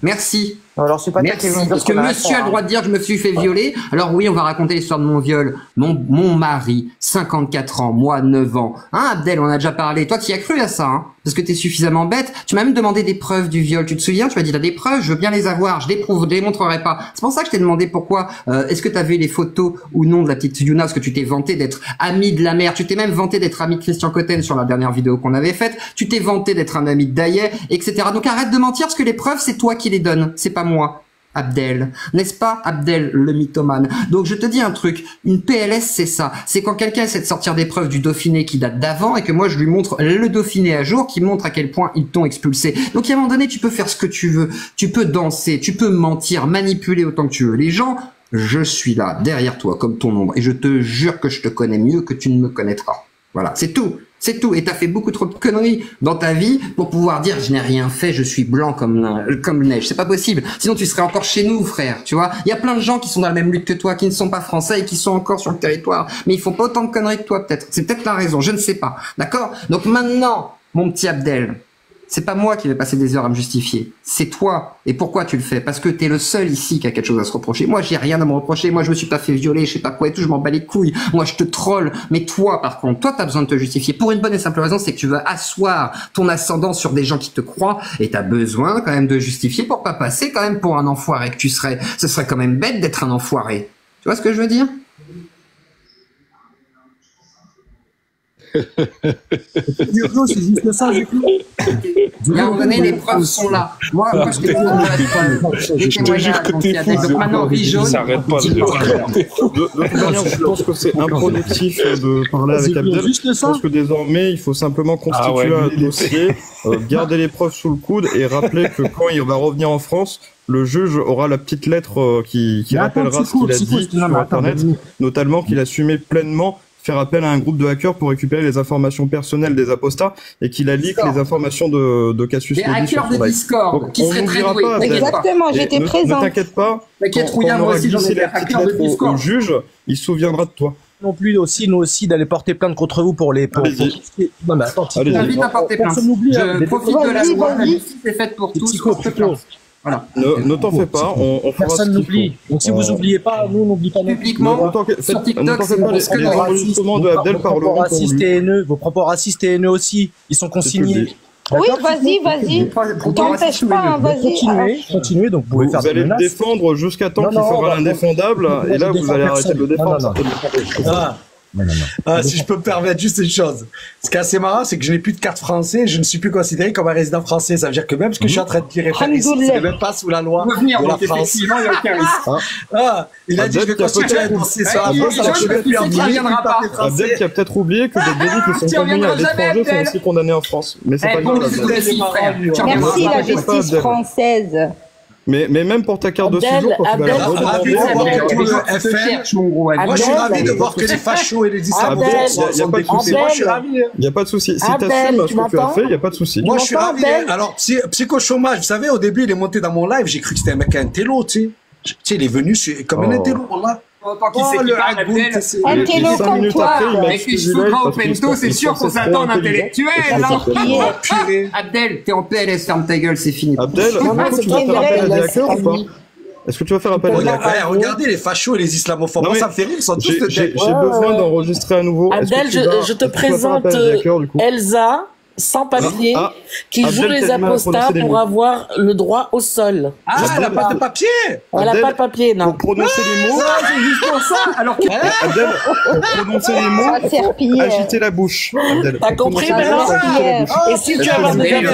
Merci. Alors, c'est pas toi qui Merci, parce que monsieur a le droit de dire que je me suis fait violer. Alors oui, on va raconter l'histoire de mon viol. Mon mari, 54 ans, moi 9 ans. Hein, Abdel, on a déjà parlé. Toi, tu y as cru à ça, hein? Parce que t'es suffisamment bête. Tu m'as même demandé des preuves du viol. Tu te souviens? Tu m'as dit, t'as des preuves, je veux bien les avoir. Je les prouve, je les montrerai pas. C'est pour ça que je t'ai demandé pourquoi, est-ce que t'avais les photos ou non de la petite Yuna? Parce que tu t'es vanté d'être ami de la mère. Tu t'es même vanté d'être ami de Christian Cotten sur la dernière vidéo qu'on avait faite. Tu t'es vanté d'être un ami de Daillet, etc. Donc arrête de mentir parce que les preuves, c'est toi qui les donnes. C'est pas moi. Abdel, n'est-ce pas Abdel le mythomane? Donc je te dis un truc, une PLS c'est ça, c'est quand quelqu'un essaie de sortir des preuves du Dauphiné qui datent d'avant et que moi je lui montre le Dauphiné à jour qui montre à quel point ils t'ont expulsé. Donc à un moment donné tu peux faire ce que tu veux, tu peux danser, tu peux mentir, manipuler autant que tu veux. Les gens, je suis là, derrière toi comme ton ombre et je te jure que je te connais mieux que tu ne me connaîtras. Voilà, c'est tout. C'est tout. Et t'as fait beaucoup trop de conneries dans ta vie pour pouvoir dire je n'ai rien fait, je suis blanc comme neige. C'est pas possible. Sinon tu serais encore chez nous, frère. Tu vois. Il y a plein de gens qui sont dans la même lutte que toi, qui ne sont pas français et qui sont encore sur le territoire. Mais ils font pas autant de conneries que toi, peut-être. C'est peut-être la raison. Je ne sais pas. D'accord? Donc maintenant, mon petit Abdel, c'est pas moi qui vais passer des heures à me justifier. C'est toi. Et pourquoi tu le fais? Parce que t'es le seul ici qui a quelque chose à se reprocher. Moi, j'ai rien à me reprocher. Moi, je me suis pas fait violer, je sais pas quoi et tout, je m'en bats les couilles. Moi, je te troll. Mais toi, par contre, toi, t'as besoin de te justifier. Pour une bonne et simple raison, c'est que tu veux asseoir ton ascendant sur des gens qui te croient et t'as besoin quand même de justifier pour pas passer quand même pour un enfoiré que tu serais. Ce serait quand même bête d'être un enfoiré. Tu vois ce que je veux dire? C'est juste ça, j'ai cru. À un moment donné, les preuves sont là. Moi, je t'ai dit, je te jure que t'es fou. Donc maintenant, Rijaune, ça arrête pas de toute manière, je pense que c'est improductif de parler avec Abdel. Je pense que désormais, il faut simplement constituer un dossier, garder les preuves sous le coude et rappeler que quand il va revenir en France, le juge aura la petite lettre qui rappellera ce qu'il a dit sur Internet, notamment qu'il assumait pleinement faire appel à un groupe de hackers pour récupérer les informations personnelles des apostats et qu'il a leak les informations de Cassius des Belli sur hackers son de live. Discord Donc, qui on seraient très n'oubliera doués. pas, Abdel. Exactement, Et j'étais ne présente. t'inquiète pas, T'inquiète, quand Rouillard, on moi aura aussi, j'en ai glissé des la petite hackers de lettre Discord. au juge, il se souviendra de toi. Non plus nous aussi d'aller porter plainte contre vous pour les. Non mais attends, Allez-y. J'invite à porter plainte. personne n'oublie. Je profite de la loi, la justice est faite pour tous. porte plainte. Voilà. Ne t'en fais pas, on fera Personne ce qu'il n'oublie. faut. Donc si vous oubliez pas, nous on n'oublie pas non plus. Publiquement, sur TikTok, c'est pas les enregistrements de Abdel Vos propos racistes et haineux, vos propos racistes et haineux aussi, ils sont consignés. Oui, vas-y. T'empêches pas, hein, vas-y. Continuez, donc vous pouvez faire Vous des allez le menaces. défendre jusqu'à temps qu'il fera l'indéfendable, et là vous allez arrêter de le défendre. Si je peux me permettre juste une chose. Ce qui est assez marrant, c'est que je n'ai plus de carte française, je ne suis plus considéré comme un résident français. Ça veut dire que même ce que je suis en train de dire ici, c'est même pas sous la loi de la France. Il n'y a aucun risque. Il a dit je vais constituer un dossier sur la France, alors je vais plus Abdel qui a peut-être oublié que des délits qui sont commis à l'étranger sont aussi condamnés en France. Mais c'est pas grave. Merci la justice française. Mais même pour ta carte de séjour, quand tu vas la redemander, moi je suis ravi de voir que les fachos et les islamistes sont des coups. Moi je suis ravi. il n'y a pas de souci. Si tu assumes ce que tu as fait, il n'y a pas de souci. Moi je suis ravi. Alors, psychochômage, vous savez, au début il est monté dans mon live, j'ai cru que c'était un mec intello, tu sais, il est venu comme un intello, voilà. Tant qu'il sait qu'il parle Un télo comme toi. Avec les cheveux gras au pento, c'est sûr qu'on s'attend à un intellectuel, Abdel, t'es en PLS, ferme ta gueule, c'est fini. Abdel, tu vas faire appel à des hackers ou pas? Est-ce que tu vas faire appel à des hackers? Regardez les fachos et les islamophobes. Moi, ça me fait rire, ils sont tous de tête. J'ai besoin d'enregistrer à nouveau. Abdel, je te présente Elsa, sans papier, qui joue les apostats pour avoir le droit au sol. Ah, elle n'a pas de papier! Elle n'a pas de papier, non. Pour prononcer les mots. C'est juste pour ça! Alors que. Abdel, pour prononcer les mots, agiter la bouche. T'as compris maintenant? Et si tu as des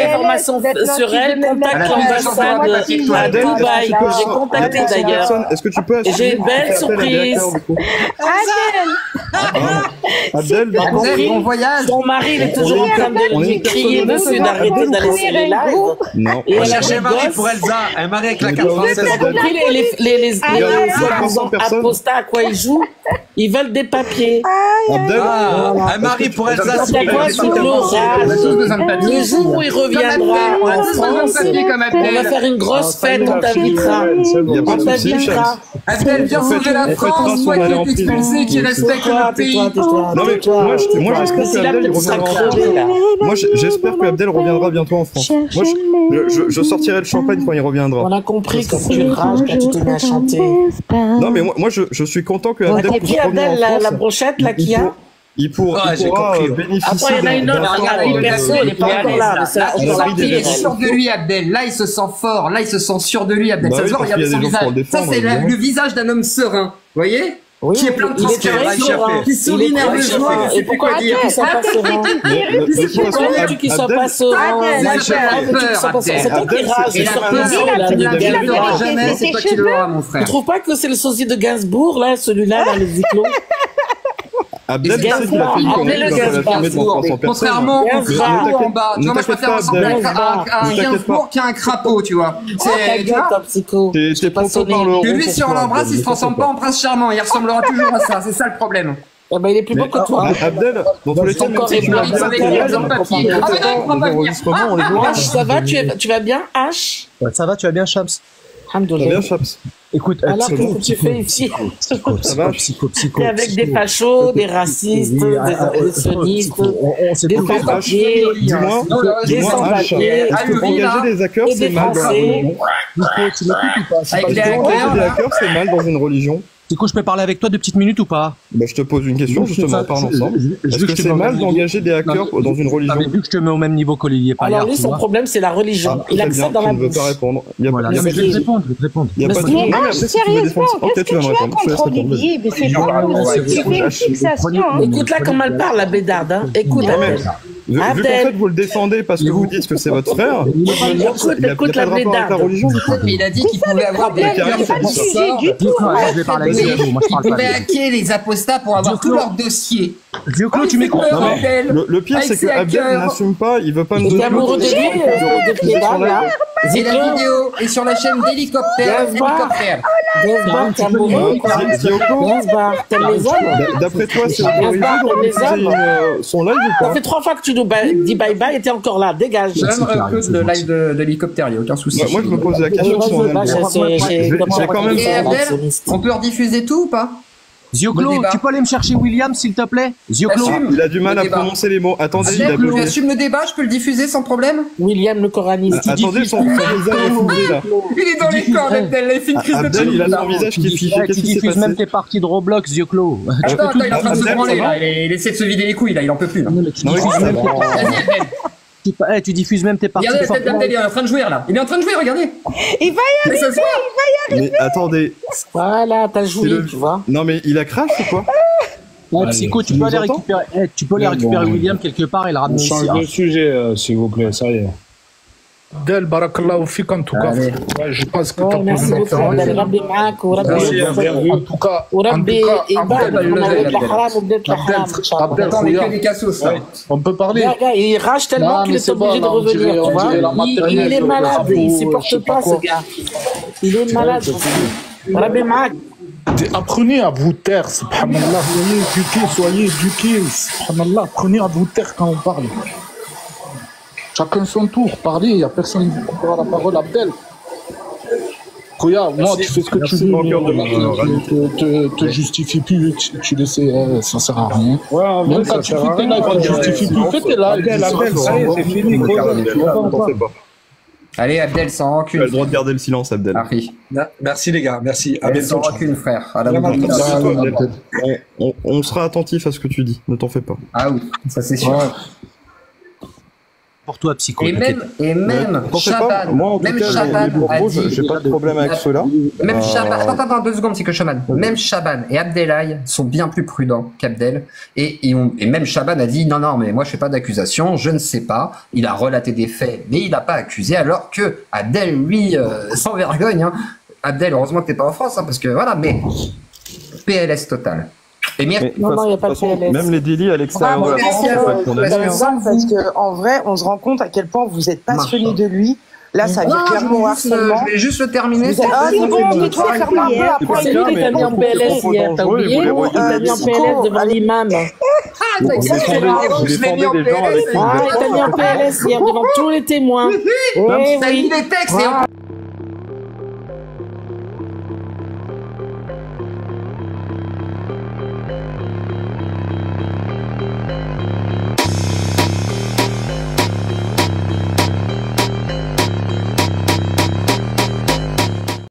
informations sur elle, contacte l'ambassade à Dubaï, que j'ai contacté d'ailleurs. Est-ce que tu peux et j'ai une belle surprise. Abdel, t'as compris? Bon voyage. Son mari, il est toujours en train de lui crier dessus d'arrêter d'aller sur les lives. Non. Et On elle a cherche un des mari gosses. pour Elsa, un mari avec la carte française. T'as compris les apostats à quoi ils jouent? Ils veulent des papiers. Un mari pour Elsa, s'il vous plaît. Le jour où il reviendra en France, on va faire une grosse fête, on t'invitera. On t'invitera. Abdel, viens sauver la France, moi qui est expulsé, qui respecte le pays. Non mais moi j'espère que Abdel reviendra. Moi j'espère que Abdel reviendra bientôt en France. Moi je sortirai le champagne quand il reviendra. On a compris que tu rages quand tu te mets à chanter. Non mais moi je suis content que Abdel Et puis Abdel, la brochette là qu'il y a. Il pourra bénéficier. Après, il y en a une autre, regarde, perso, elle n'est pas encore là. Il est sûr de lui, Abdel. Là, il se sent fort. Là, il se sent sûr de lui, Abdel. Ça se voit, regardez son visage. Ça, c'est le visage d'un homme serein. Vous voyez? Qui est plein de transpirations, qui sourit nerveusement. Et pourquoi tu qu'il soit pas serein? Pourquoi tu qu'il soit pas serein? C'est toi qui rage. Il a peur jamais, c'est toi qui l'auras, mon frère. Tu trouves pas que c'est le sosie de Gainsbourg, là, celui-là, dans les Ziklo? Abdel, c'est qu'il a fait une connerie, il va la mettre dans 300 personnes. Contrairement au crapaud en bas. Tu vois, moi, je préfère ressembler à un Gainsbourg qu'à un crapaud, tu vois. C'est pas son parle. Que lui, si on l'embrasse, il se transforme pas en prince charmant. Il ressemblera toujours à ça. C'est ça le problème. Eh ben, il est plus beau que toi. Abdel, dans tous les cas, même si tu l'as H, ça va, tu vas bien, H? Ça va, tu vas bien, Shams? Ça va bien, Chaps. Écoute, alors qu'est-ce que tu fais ici? Ça va, psycho. T'es avec des fachos, des racistes, des sionistes, des sans-papiers, des sans-papiers, engager des hackers, c'est mal dans la religion. Engager des hackers, c'est mal dans une religion. Psycho, je peux parler avec toi 2 petites minutes ou pas? Bah, je te pose une question, justement, parle ensemble. Est-ce que c'est mal d'engager des hackers dans une religion? Vu que je te mets au même niveau qu'Olivier Payard. Alors lui, son problème, c'est la religion. Il accepte dans la bouche. Je ne veux pas répondre. Voilà, je vais te répondre. Il n'y a pas de problème. Sérieusement, qu'est-ce que tu as contre Olivier? Mais c'est pas tu fais une fixation. Écoute là comment elle parle, la bédarde. Écoute, vu qu'en fait vous le défendez parce que vous dites que c'est votre frère, écoute la bédarde. Mais il a dit qu'il pouvait avoir des hackers. Il pouvait hacker les apostats pour avoir tous leurs dossiers. Dioclo, tu m'écoutes? Le pire, c'est que Abdel n'assume pas, il veut pas nous donner. Il est amoureux de lui, et la vidéo est sur la chaîne d'Hélicoptère. Gainsbar, t'es amoureux. Gainsbar, t'aimes les hommes? D'après toi, c'est autorisé son live ou pas? Ça fait 3 fois que tu nous dis bye bye et t'es encore là, dégage. J'aimerais un peu de live de l'hélicoptère, il n'y a aucun souci. Moi, je me pose la question si on aime quand même. On peut rediffuser tout ou pas? Zioclo, tu peux aller me chercher William, s'il te plaît? Zioclo. Il a du mal à prononcer les mots. Attendez, il a bugué. Assume le débat, je peux le diffuser sans problème? William le coraniste. Attendez, son visage est fouillé là. Il est dans les corps, Abdel, il fait une crise de Abdel, il a son visage qui est figé. Tu diffuses même tes parties de Roblox, Zioclo. Attends, il est en train de se branler là. Il essaie de se vider les couilles là, il en peut plus là. Tu diffuses même tes parties. Regardez la tête d'Abdel, il est en train de jouer là. Il est en train de jouer, regardez. Il va y arriver, il va y arriver. Mais attendez. Voilà, t'as joué, tu vois. Non mais il a crash ou quoi? Psycho, tu peux aller récupérer William quelque part et le ramener ici. Change de sujet, s'il vous plaît, ça y est. Del Barakallahu Fik, en tout cas. Ouais, je pense que t'as merci beaucoup, Abdel. Rabbi Maak, ou Rabbi. En tout cas, on peut parler. Il rage tellement qu'il est obligé de revenir, tu vois. Il est malade, il supporte pas ce gars. Il est malade. Rabbi Maak. Apprenez à vous taire, subhanallah. Soyez éduqués, subhanallah. Apprenez à vous taire quand on parle. Chacun son tour, parlez, il n'y a personne qui prendra la parole, Abdel. Koya, moi, tu fais ce que tu veux, te justifie plus, tu le sais, ça sert à rien. Même quand tu fais tes lives, tu ne justifies plus, fais tes lives. Abdel, ça y est, c'est fini. Allez, Abdel, sans rancune. Tu as le droit de garder le silence, Abdel. Merci les gars, merci. À bientôt. Sans rancune, frère. On sera attentif à ce que tu dis, ne t'en fais pas. Ah oui, ça c'est sûr. Pour toi, Psycho. Et même Chaban, moi en tout cas, j'ai pas de problème avec cela. Même Chaban, attends 2 secondes, Psycho Chaban. Même Chaban et Abdelhaï sont bien plus prudents qu'Abdel. Et même Chaban a dit non, mais moi je fais pas d'accusation, je ne sais pas. Il a relaté des faits, mais il n'a pas accusé, alors que Abdel, lui, sans vergogne, hein. Abdel, heureusement que t'es pas en France, hein, parce que voilà, mais PLS total. Non, il n'y a pas de PLS. Même les délits à l'extérieur de la France, ça peut être condamné. Parce qu'en vrai, on se rend compte à quel point vous êtes passionné de lui. Là, ça vient clairement au harcèlement. Je vais juste le terminer. C'est bon, tais-toi, ferme un peu après. C'est lui qui t'a mis en PLS hier, t'as oublié? Il t'a mis en PLS devant l'imam. Vous défendez des gens avec Ah, il t'a mis en PLS hier devant tous les témoins. T'as mis les textes et